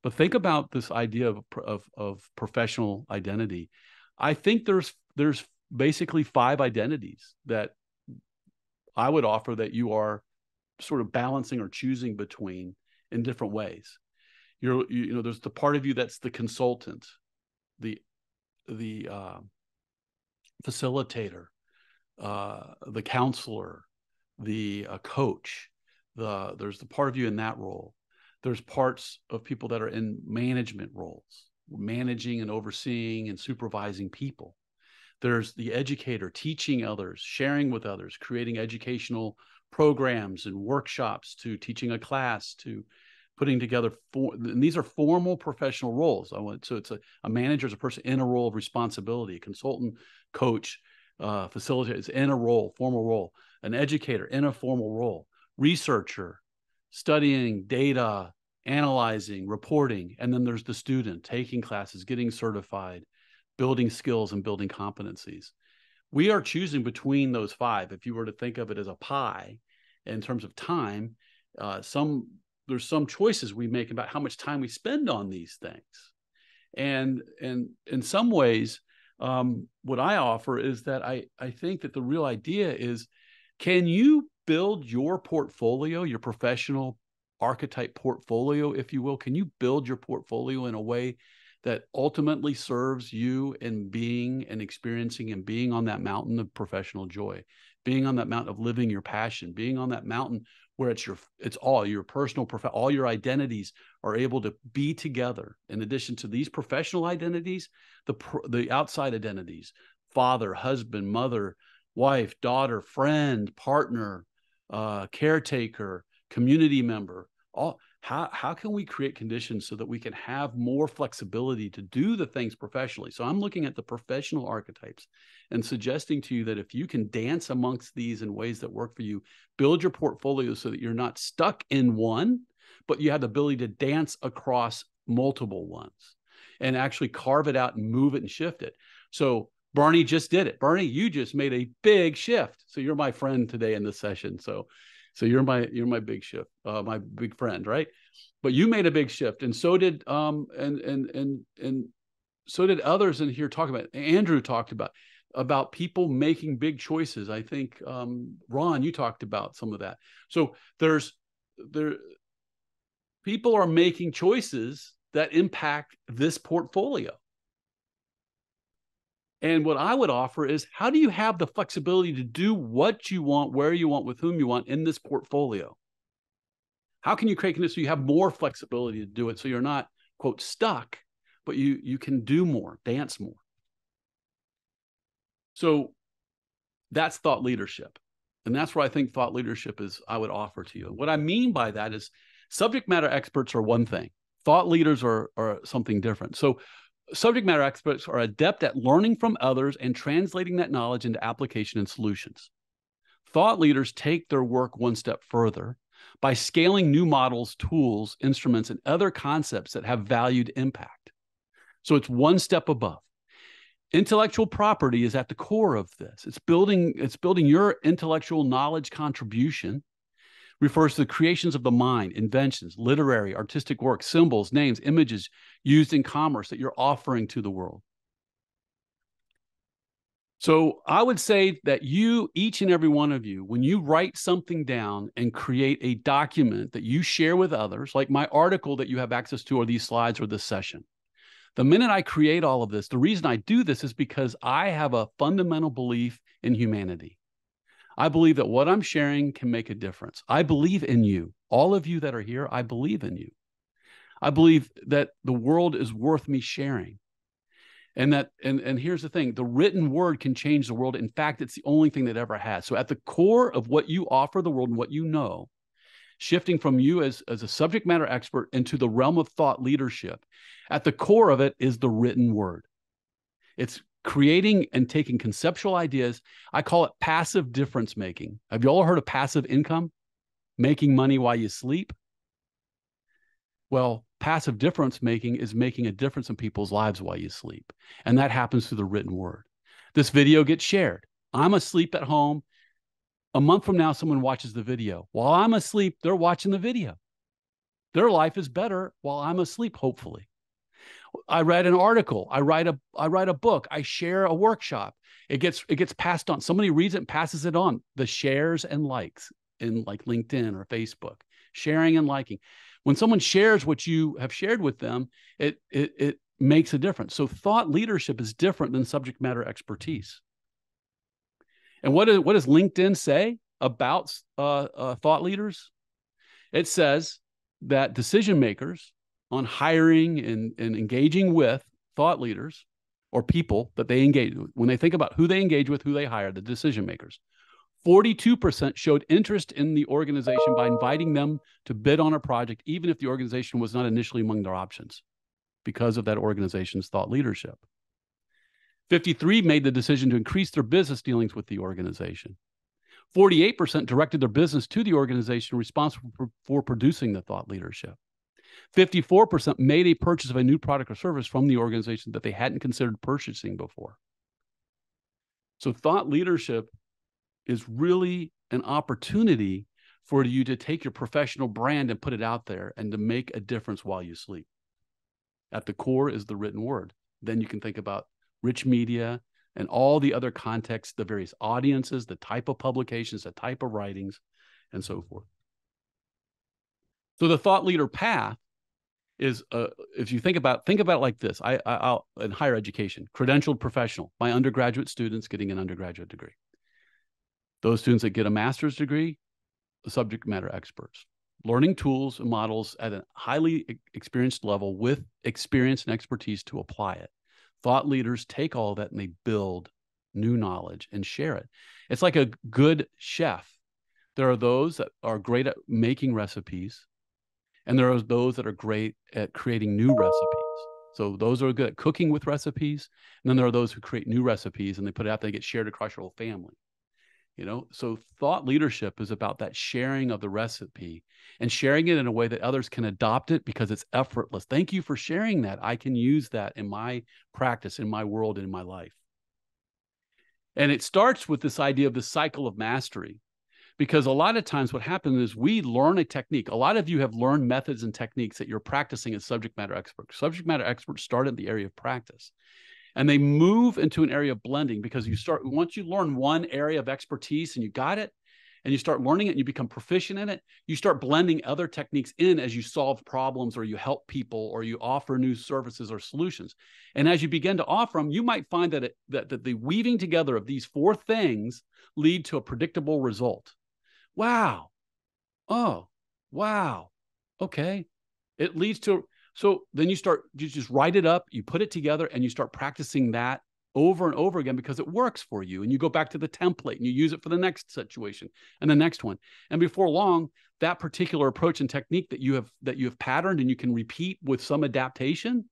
But think about this idea of professional identity. I think there's basically 5 identities that I would offer that you are sort of balancing or choosing between in different ways. There's the part of you that's the consultant, the facilitator, the counselor, the coach. There's the part of you in that role. There's parts of people that are in management roles, managing and overseeing and supervising people. There's the educator, teaching others, sharing with others, creating educational programs and workshops, to teaching a class, to putting together and these are formal professional roles. So it's a manager is a person in a role of responsibility, a consultant, coach, facilitator is in a formal role, an educator in a formal role, researcher, studying data, analyzing, reporting, and then there's the student taking classes, getting certified, building skills and building competencies. We are choosing between those 5. If you were to think of it as a pie in terms of time, there's some choices we make about how much time we spend on these things. And in some ways, what I offer is that I think that the real idea is, can you build your portfolio, your professional archetype portfolio, if you will? Can you build your portfolio in a way that ultimately serves you in being and experiencing and being on that mountain of professional joy, being on that mountain of living your passion, being on that mountain where it's all your personal, all your identities are able to be together. In addition to these professional identities, the outside identities, father, husband, mother, wife, daughter, friend, partner, caretaker, community member, all How can we create conditions so that we can have more flexibility to do the things professionally? So I'm looking at the professional archetypes and suggesting to you that if you can dance amongst these in ways that work for you, build your portfolio so that you're not stuck in one, but you have the ability to dance across multiple ones and actually carve it out and move it and shift it. So Barney just did it. Barney, you just made a big shift. So you're my friend today in this session. So you're my big shift, my big friend, right? But you made a big shift, and so did and so did others in here talking about. Andrew talked about people making big choices. I think Ron, you talked about some of that. So people are making choices that impact this portfolio. And what I would offer is, how do you have the flexibility to do what you want, where you want, with whom you want in this portfolio? How can you create conditions so you have more flexibility to do it so you're not, quote, stuck, but you can do more, dance more? So that's thought leadership. And that's where I think thought leadership is, I would offer to you. What I mean by that is subject matter experts are one thing. Thought leaders are something different. So subject matter experts are adept at learning from others and translating that knowledge into application and solutions. Thought leaders take their work one step further by scaling new models, tools, instruments, and other concepts that have valued impact. So it's one step above. Intellectual property is at the core of this. It's building your intellectual knowledge contribution. Refers to the creations of the mind, inventions, literary, artistic works, symbols, names, images used in commerce that you're offering to the world. So I would say that you, each and every one of you, when you write something down and create a document that you share with others, like my article that you have access to, or these slides, or this session, the minute I create all of this, the reason I do this is because I have a fundamental belief in humanity. I believe that what I'm sharing can make a difference. I believe in you. All of you that are here, I believe in you. I believe that the world is worth me sharing. And here's the thing, the written word can change the world. In fact, it's the only thing that ever has. So at the core of what you offer the world and what you know, shifting from you as a subject matter expert into the realm of thought leadership, at the core of it is the written word. It's creating and taking conceptual ideas. I call it passive difference making. Have you all heard of passive income? Making money while you sleep? Well, passive difference making is making a difference in people's lives while you sleep. And that happens through the written word. This video gets shared. I'm asleep at home. A month from now, someone watches the video. While I'm asleep, they're watching the video. Their life is better while I'm asleep, hopefully. I read an article. I write a book. I share a workshop. It gets passed on. Somebody reads it and passes it on. The shares and likes in like LinkedIn or Facebook, sharing and liking. When someone shares what you have shared with them, it makes a difference. So thought leadership is different than subject matter expertise. And what does LinkedIn say about thought leaders? It says that decision makers on hiring and engaging with thought leaders or people that they engage with, when they think about who they engage with, who they hire, the decision makers, 42% showed interest in the organization by inviting them to bid on a project, even if the organization was not initially among their options, because of that organization's thought leadership. 53 made the decision to increase their business dealings with the organization. 48% directed their business to the organization responsible for producing the thought leadership. 54% made a purchase of a new product or service from the organization that they hadn't considered purchasing before. So thought leadership is really an opportunity for you to take your professional brand and put it out there and to make a difference while you sleep. At the core is the written word. Then you can think about rich media and all the other contexts, the various audiences, the type of publications, the type of writings, and so forth. So the thought leader path is, if you think about it like this, I'll in higher education, credentialed professional, my undergraduate students getting an undergraduate degree. Those students that get a master's degree, the subject matter experts, learning tools and models at a highly experienced level with experience and expertise to apply it. Thought leaders take all of that and they build new knowledge and share it. It's like a good chef. There are those that are great at making recipes, And there are those that are great at creating new recipes. So those are good at cooking with recipes. And then there are those who create new recipes and they put it out there, they get shared across your whole family. You know, so thought leadership is about that sharing of the recipe and sharing it in a way that others can adopt it because it's effortless. Thank you for sharing that. I can use that in my practice, in my world, in my life. And it starts with this idea of the cycle of mastery, because a lot of times what happens is we learn a technique. A lot of you have learned methods and techniques that you're practicing as subject matter experts. Subject matter experts start in the area of practice. And they move into an area of blending because once you learn one area of expertise and you got it, and you start learning it and you become proficient in it, you start blending other techniques in as you solve problems or you help people or you offer new services or solutions. And as you begin to offer them, you might find that the weaving together of these four things lead to a predictable result. Wow. Oh, wow. Okay. It leads to... So then you just write it up, you put it together, and you start practicing that over and over again because it works for you. And you go back to the template and you use it for the next situation and the next one. And before long, that particular approach and technique that you have patterned and you can repeat with some adaptation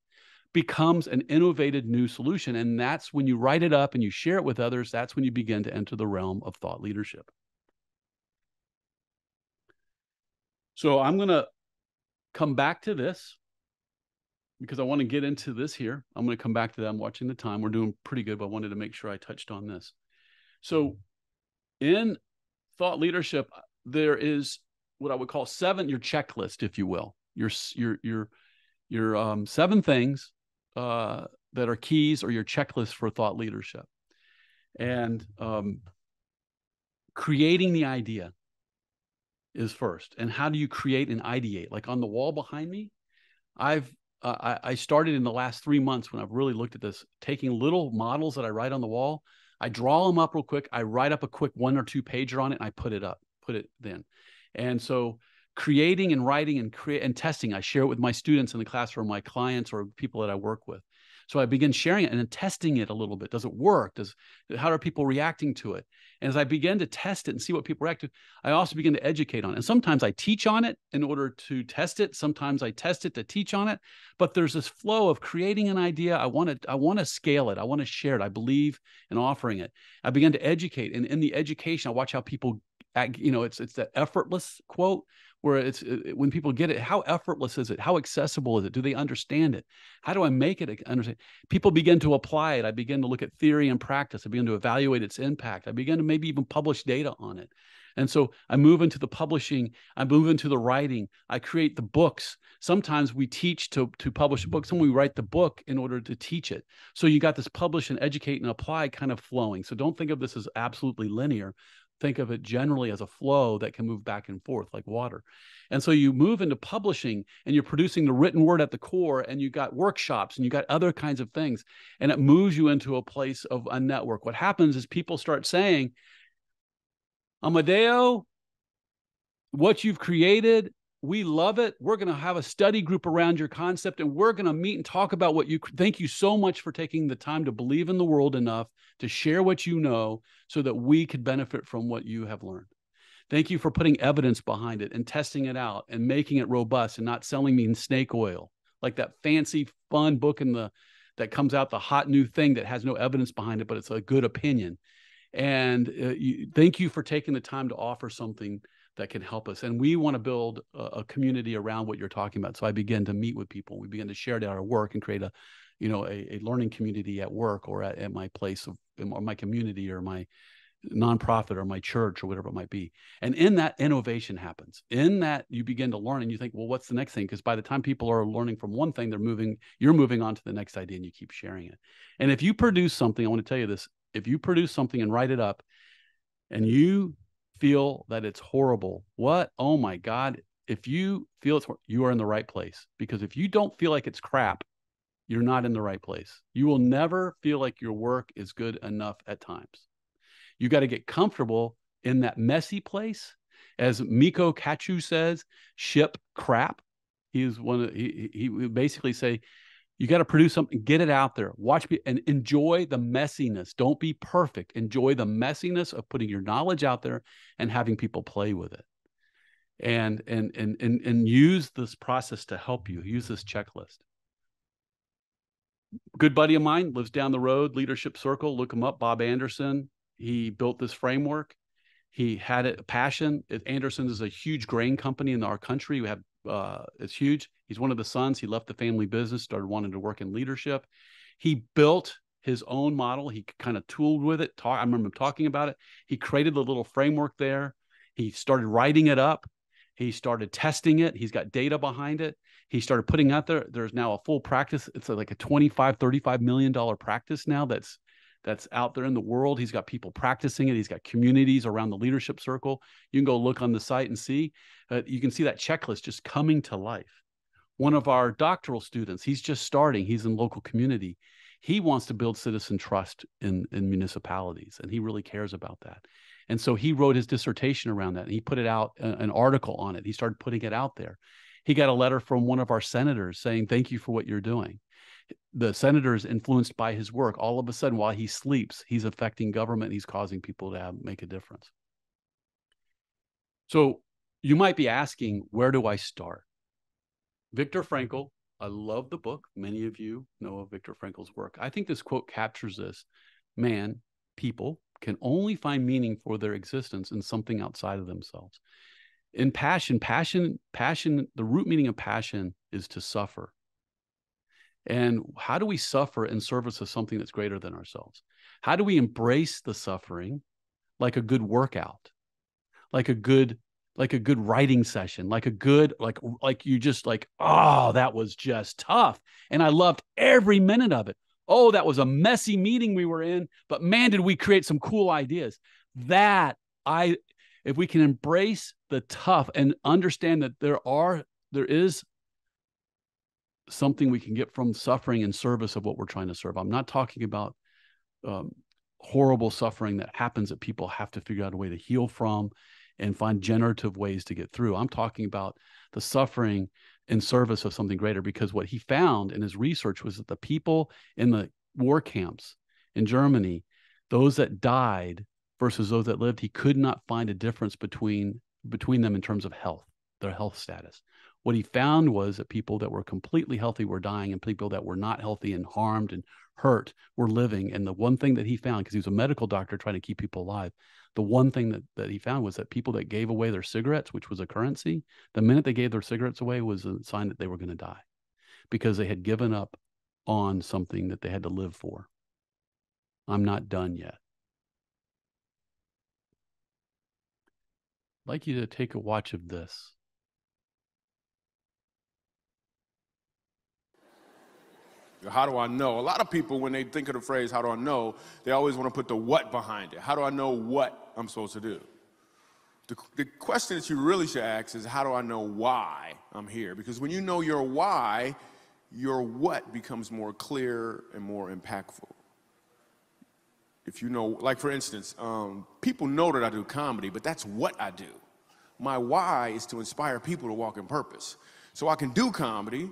becomes an innovative new solution. And that's when you write it up and you share it with others. That's when you begin to enter the realm of thought leadership. So I'm going to come back to this, because I want to get into this here. I'm going to come back to that. I'm watching the time. We're doing pretty good, but I wanted to make sure I touched on this. So in thought leadership, there is what I would call your checklist, if you will. Your 7 things that are keys or your checklist for thought leadership. And creating the idea is first. And how do you create and ideate? Like on the wall behind me, I started in the last 3 months when I've really looked at this, taking little models that I write on the wall. I draw them up real quick. I write up a quick 1 or 2 pager on it, and I put it then. And so creating and writing and testing, I share it with my students in the class or my clients or people that I work with. So I begin sharing it and then testing it a little bit. Does it work? How are people reacting to it? And as I begin to test it and see what people react to, I also begin to educate on it. And sometimes I teach on it in order to test it. Sometimes I test it to teach on it. But there's this flow of creating an idea. I want to scale it. I want to share it. I believe in offering it. I begin to educate. And in the education, I watch how people act. You know, it's that effortless quote, where when people get it, how effortless is it? How accessible is it? Do they understand it? How do I make it understand? People begin to apply it. I begin to look at theory and practice. I begin to evaluate its impact. I begin to maybe even publish data on it. And so I move into the publishing. I move into the writing. I create the books. Sometimes we teach to publish a book. Sometimes we write the book in order to teach it. So you got this publish and educate and apply kind of flowing. So don't think of this as absolutely linear. Think of it generally as a flow that can move back and forth like water. And so you move into publishing and you're producing the written word at the core, and you got workshops and you got other kinds of things, and it moves you into a place of a network. What happens is people start saying, Amadeo, what you've created, we love it. We're going to have a study group around your concept, and we're going to meet and talk about what you... Thank you so much for taking the time to believe in the world enough to share what you know so that we could benefit from what you have learned. Thank you for putting evidence behind it and testing it out and making it robust and not selling me in snake oil, like that fancy, fun book that comes out, the hot new thing that has no evidence behind it, but it's a good opinion. And thank you for taking the time to offer something that can help us. And we want to build a community around what you're talking about. So I begin to meet with people. We begin to share our work and create a learning community at work or at my place or my community or my nonprofit or my church or whatever it might be. And in that, innovation happens. In that, you begin to learn and you think, well, what's the next thing? Because by the time people are learning from one thing, you're moving on to the next idea, and you keep sharing it. And if you produce something, I want to tell you this, if you produce something and write it up and you feel that it's horrible, oh my God, if you feel you are in the right place. Because if you don't feel like it's crap, you're not in the right place. You will never feel like your work is good enough at times. You got to get comfortable in that messy place. As Miko Kachu says, ship crap. He would basically say, you got to produce something, get it out there, and enjoy the messiness. Don't be perfect. Enjoy the messiness of putting your knowledge out there and having people play with it. and use this process to help you. Use this checklist. Good buddy of mine lives down the road, Leadership Circle. Look him up, Bob Anderson. He built this framework. He had a passion. Anderson is a huge grain company in our country. We have it's huge. He's one of the sons. He left the family business, started wanting to work in leadership. He built his own model. He kind of tooled with it. I remember him talking about it. He created the little framework there. He started writing it up. He started testing it. He's got data behind it. He started putting out there. There's now a full practice. It's like a $25-35 million practice now that's out there in the world. He's got people practicing it. He's got communities around the Leadership Circle. You can go look on the site and see. You can see that checklist just coming to life. One of our doctoral students, he's just starting. He's in local community. He wants to build citizen trust in municipalities, and he really cares about that. And so he wrote his dissertation around that, and he put it out, an article on it. He started putting it out there. He got a letter from one of our senators saying, thank you for what you're doing. The senator is influenced by his work. All of a sudden, while he sleeps, he's affecting government. He's causing people to make a difference. So you might be asking, where do I start? Viktor Frankl, I love the book. Many of you know of Viktor Frankl's work. I think this quote captures this. People can only find meaning for their existence in something outside of themselves. In passion, the root meaning of passion is to suffer. And how do we suffer in service of something that's greater than ourselves? How do we embrace the suffering like a good workout, like a good writing session, like you just like, oh, that was just tough. And I loved every minute of it. Oh, that was a messy meeting we were in, but man, did we create some cool ideas. If we can embrace the tough and understand that there is something we can get from suffering in service of what we're trying to serve. I'm not talking about horrible suffering that happens that people have to figure out a way to heal from and find generative ways to get through. I'm talking about the suffering in service of something greater, because what he found in his research was that the people in the war camps in Germany, those that died versus those that lived, he could not find a difference between them in terms of health, their health status. What he found was that people that were completely healthy were dying, and people that were not healthy and harmed and hurt were living. And the one thing that he found, because he was a medical doctor trying to keep people alive, the one thing that he found was that people that gave away their cigarettes, which was a currency, the minute they gave their cigarettes away was a sign that they were going to die, because they had given up on something that they had to live for. I'm not done yet. I'd like you to take a watch of this. How do I know? A lot of people, when they think of the phrase, how do I know, they always want to put the what behind it. How do I know what I'm supposed to do? The question that you really should ask is, how do I know why I'm here? Because when you know your why, your what becomes more clear and more impactful. If you know, like for instance, people know that I do comedy, but that's what I do. My why is to inspire people to walk in purpose. So I can do comedy,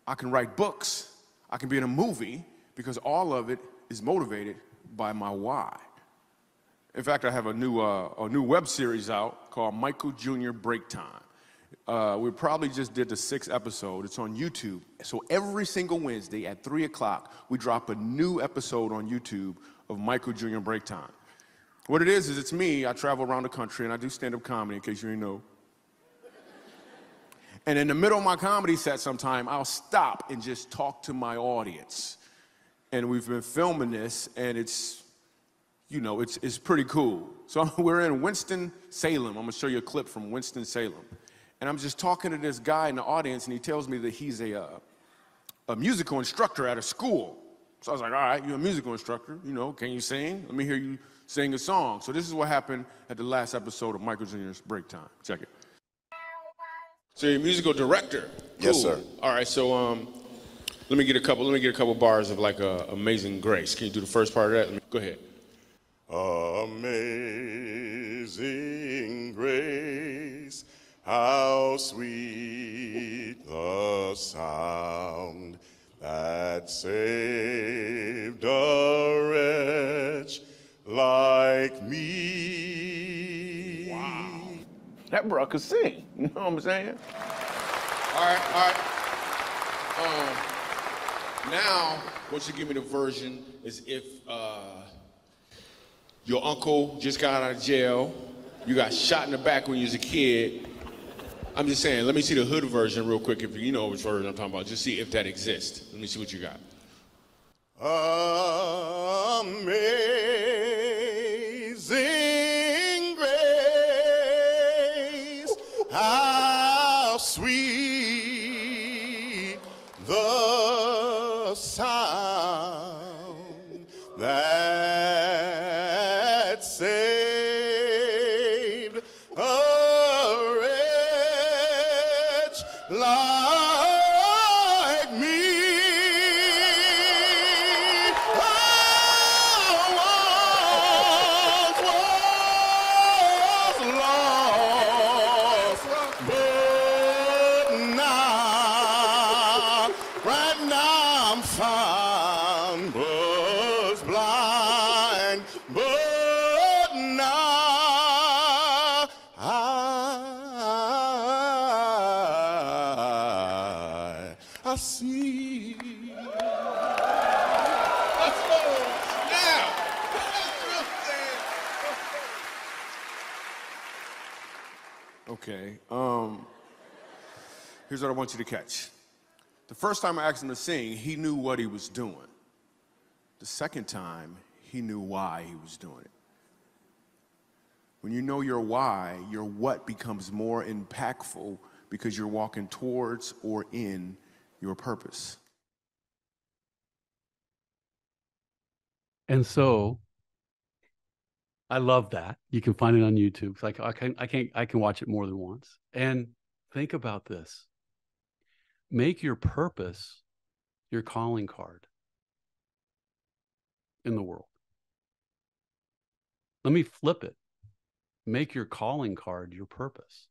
I can write books, I can be in a movie, because all of it is motivated by my why. In fact, I have a new web series out called Michael Jr. Break Time. We probably just did the 6th episode. It's on YouTube. So every single Wednesday at 3 o'clock, we drop a new episode on YouTube of Michael Jr. Break Time. What it is it's me. I travel around the country and I do stand-up comedy, in case you didn't know. And in the middle of my comedy set sometime, I'll stop and just talk to my audience. And we've been filming this, and it's pretty cool. So we're in Winston-Salem. I'm gonna show you a clip from Winston-Salem. And I'm just talking to this guy in the audience, and he tells me that he's a musical instructor at a school. So I was like, all right, you're a musical instructor, can you sing? Let me hear you sing a song. So this is what happened at the last episode of Michael Jr.'s Break Time. Check it. So you're a musical director? Cool. Yes, sir. All right, so let me get a couple bars of like Amazing Grace. Can you do the first part of that? Go ahead. Amazing grace, how sweet the sound that saved a wretch like me. Wow. That bro could sing. You know what I'm saying? All right. Now, what you give me the version is if your uncle just got out of jail, you got shot in the back when you was a kid. I'm just saying, let me see the hood version real quick, if you know which version I'm talking about. Just see if that exists. Let me see what you got. Amazing grace, how sweet the sound that saved a wretch like me. I see. Okay, here's what I want you to catch. The first time I asked him to sing, he knew what he was doing. The second time, he knew why he was doing it. When you know your why, your what becomes more impactful because you're walking towards or in your purpose. And so I love that. You can find it on YouTube. It's like I can watch it more than once. And think about this. Make your purpose your calling card in the world. Let me flip it. Make your calling card your purpose.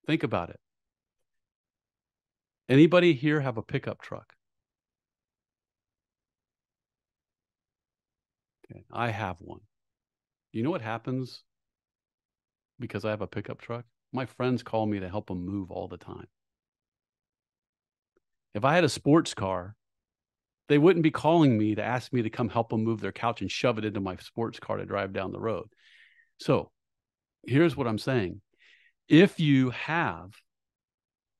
Think about it. Anybody here have a pickup truck? Okay, I have one. You know what happens because I have a pickup truck? My friends call me to help them move all the time. If I had a sports car, they wouldn't be calling me to ask me to come help them move their couch and shove it into my sports car to drive down the road. So here's what I'm saying. If you have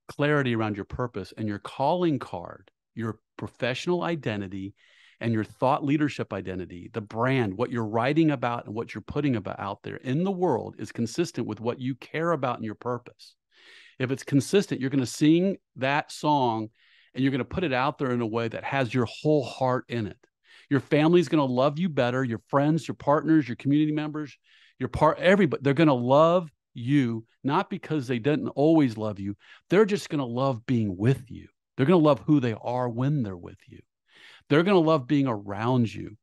clarity around your purpose and your calling card, your professional identity and your thought leadership identity, the brand, what you're writing about and what you're putting about out there in the world is consistent with what you care about in your purpose. If it's consistent, you're going to sing that song and you're going to put it out there in a way that has your whole heart in it. Your family's going to love you better. Your friends, your partners, your community members, everybody, they're going to love you, not because they didn't always love you. They're just going to love being with you. They're going to love who they are when they're with you. They're going to love being around you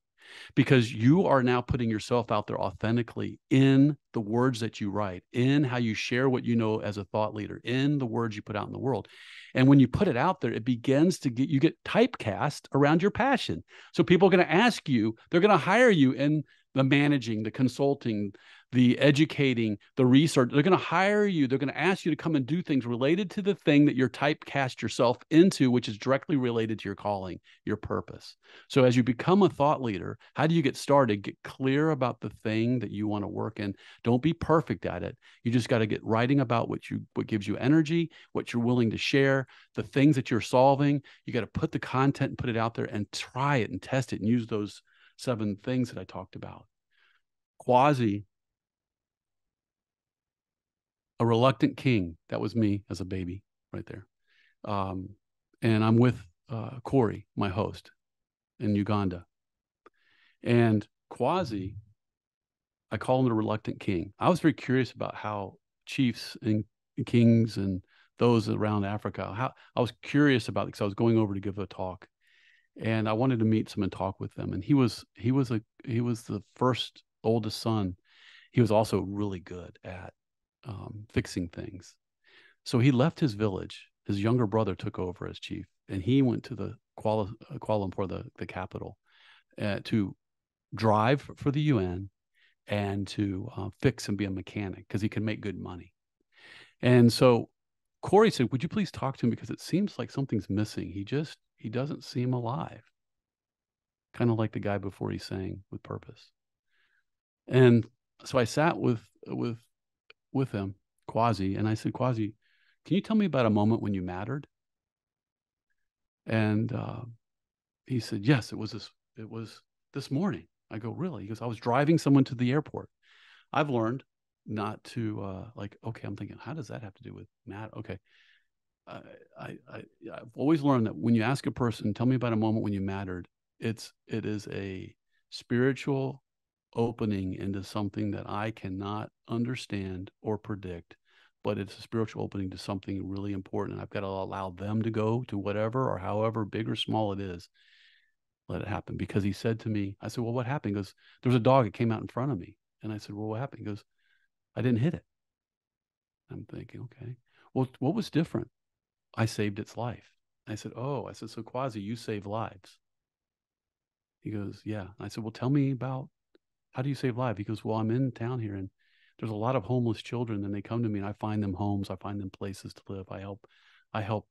because you are now putting yourself out there authentically in the words that you write, in how you share what you know as a thought leader, in the words you put out in the world. And when you put it out there, it begins to get typecast around your passion. So people are going to ask you, they're going to hire you in the managing, the consulting, the educating, the research. They're going to hire you. They're going to ask you to come and do things related to the thing that you're typecast yourself into, which is directly related to your calling, your purpose. So as you become a thought leader, how do you get started? Get clear about the thing that you want to work in. Don't be perfect at it. You just got to get writing about what gives you energy, what you're willing to share, the things that you're solving. You got to put the content and put it out there and try it and test it and use those 7 things that I talked about. Quasi, a reluctant king. That was me as a baby right there. And I'm with Corey, my host in Uganda. And Quasi, I call him the reluctant king. I was very curious about how chiefs and kings and those around Africa, I was curious about it because I was going over to give a talk. And I wanted to meet some and talk with them. And he was the first oldest son. He was also really good at fixing things. So he left his village. His younger brother took over as chief, and he went to the Kuala Lumpur, the capital, to drive for the UN and to fix and be a mechanic because he could make good money. And so Corey said, would you please talk to him, because it seems like something's missing. He doesn't seem alive. Kind of like the guy before he sang with purpose. And so I sat with him, Quasi, and I said, Quasi, can you tell me about a moment when you mattered? And he said, yes, it was this morning. I go, really? He goes, I was driving someone to the airport. I've learned not to okay, I'm thinking, how does that have to do with Matt? Okay. I've always learned that when you ask a person, tell me about a moment when you mattered, it is a spiritual opening into something that I cannot understand or predict, but it's a spiritual opening to something really important. I've got to allow them to go to whatever or however big or small it is. Let it happen. Because he said to me, I said, well, what happened? He goes, there was a dog that came out in front of me. And I said, well, what happened? He goes, I didn't hit it. I'm thinking, okay, well, what was different? I saved its life. I said, oh, I said, so Quasi, you save lives. He goes, yeah. I said, well, tell me about, how do you save lives? He goes, well, I'm in town here and there's a lot of homeless children, and they come to me and I find them homes. I find them places to live. I help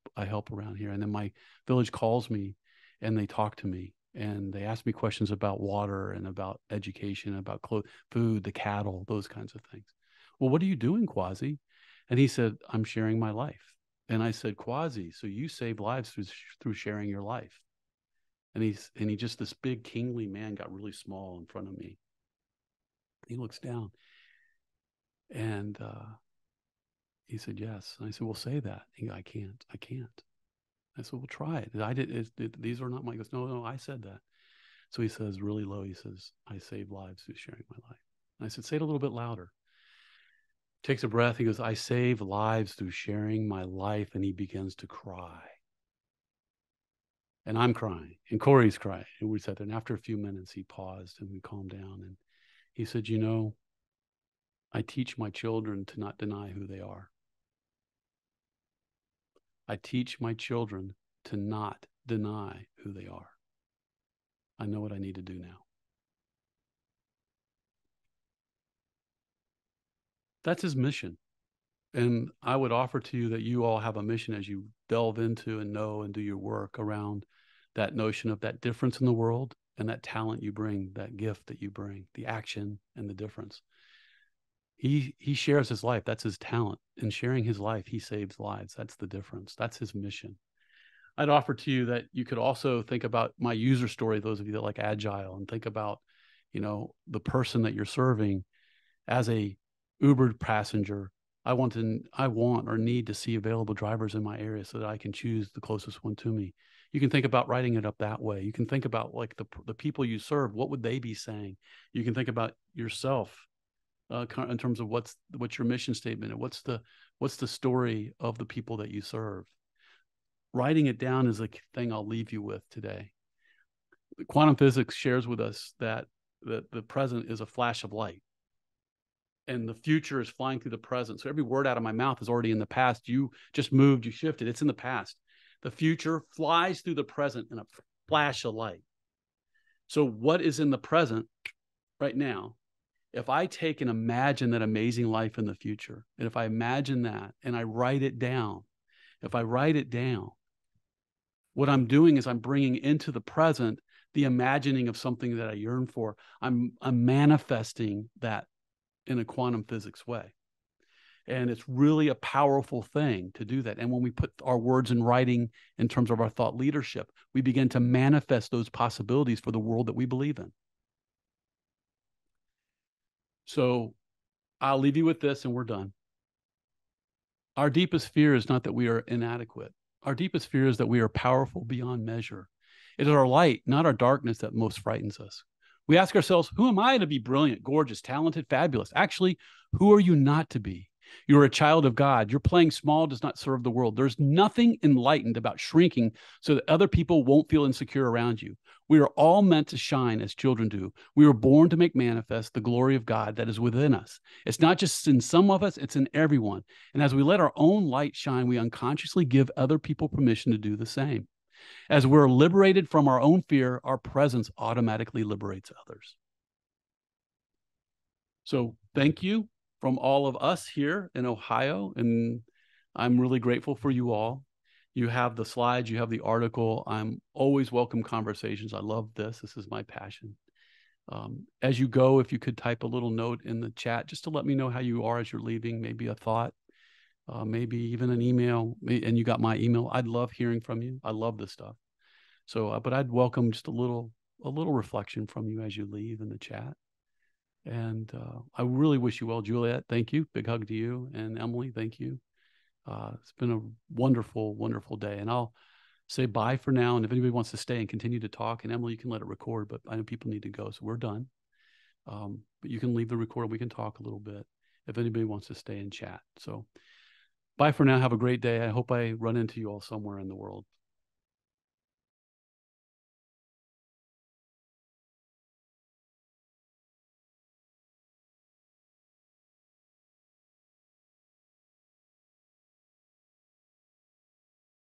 around here. And then my village calls me and they talk to me and they ask me questions about water and about education, about food, the cattle, those kinds of things. Well, what are you doing, Quasi? And he said, I'm sharing my life. And I said, Quasi, so you save lives through sharing your life. And he just, this big kingly man got really small in front of me. He looks down and he said, yes. And I said, well, say that. He goes, I can't. I said, well, try it. These are not my, he goes, no, I said that. So he says really low, he says, I save lives through sharing my life. And I said, say it a little bit louder. Takes a breath. He goes, I save lives through sharing my life. And he begins to cry. And I'm crying. And Corey's crying. And we sat there. And after a few minutes, he paused and we calmed down. And he said, you know, I teach my children to not deny who they are. I teach my children to not deny who they are. I know what I need to do now. That's his mission. And I would offer to you that you all have a mission as you delve into and know and do your work around that notion of that difference in the world and that talent you bring, that gift that you bring, the action and the difference. He shares his life. That's his talent. In sharing his life, he saves lives. That's the difference. That's his mission. I'd offer to you that you could also think about my user story, those of you that like Agile, and think about, you know, the person that you're serving as a Uber passenger. I want or need to see available drivers in my area so that I can choose the closest one to me. You can think about writing it up that way. You can think about like the people you serve. What would they be saying? You can think about yourself in terms of what's your mission statement and what's the story of the people that you serve. Writing it down is a thing I'll leave you with today. Quantum physics shares with us that the present is a flash of light. And the future is flying through the present. So every word out of my mouth is already in the past. You just moved, you shifted. It's in the past. The future flies through the present in a flash of light. So what is in the present right now? If I take and imagine that amazing life in the future, and if I imagine that and I write it down, what I'm doing is I'm bringing into the present the imagining of something that I yearn for. I'm manifesting that in a quantum physics way. And it's really a powerful thing to do that. And when we put our words in writing in terms of our thought leadership, we begin to manifest those possibilities for the world that we believe in. So I'll leave you with this and we're done. Our deepest fear is not that we are inadequate. Our deepest fear is that we are powerful beyond measure. It is our light, not our darkness, that most frightens us. We ask ourselves, who am I to be brilliant, gorgeous, talented, fabulous? Actually, who are you not to be? You're a child of God. Your playing small does not serve the world. There's nothing enlightened about shrinking so that other people won't feel insecure around you. We are all meant to shine as children do. We were born to make manifest the glory of God that is within us. It's not just in some of us, it's in everyone. And as we let our own light shine, we unconsciously give other people permission to do the same. As we're liberated from our own fear, our presence automatically liberates others. So thank you. from all of us here in Ohio, and I'm really grateful for you all. You have the slides, you have the article. I'm always welcome conversations. I love this. This is my passion. As you go, if you could type a little note in the chat just to let me know how you are as you're leaving, maybe a thought, maybe even an email, and you got my email. I'd love hearing from you. I love this stuff. So, but I'd welcome just a little reflection from you as you leave in the chat. And I really wish you well, Juliet. Thank you. Big hug to you. And Emily, thank you. It's been a wonderful, wonderful day. And I'll say bye for now. And if anybody wants to stay and continue to talk, and Emily, you can let it record, but I know people need to go. So we're done. But you can leave the record. We can talk a little bit if anybody wants to stay and chat. So bye for now. Have a great day. I hope I run into you all somewhere in the world.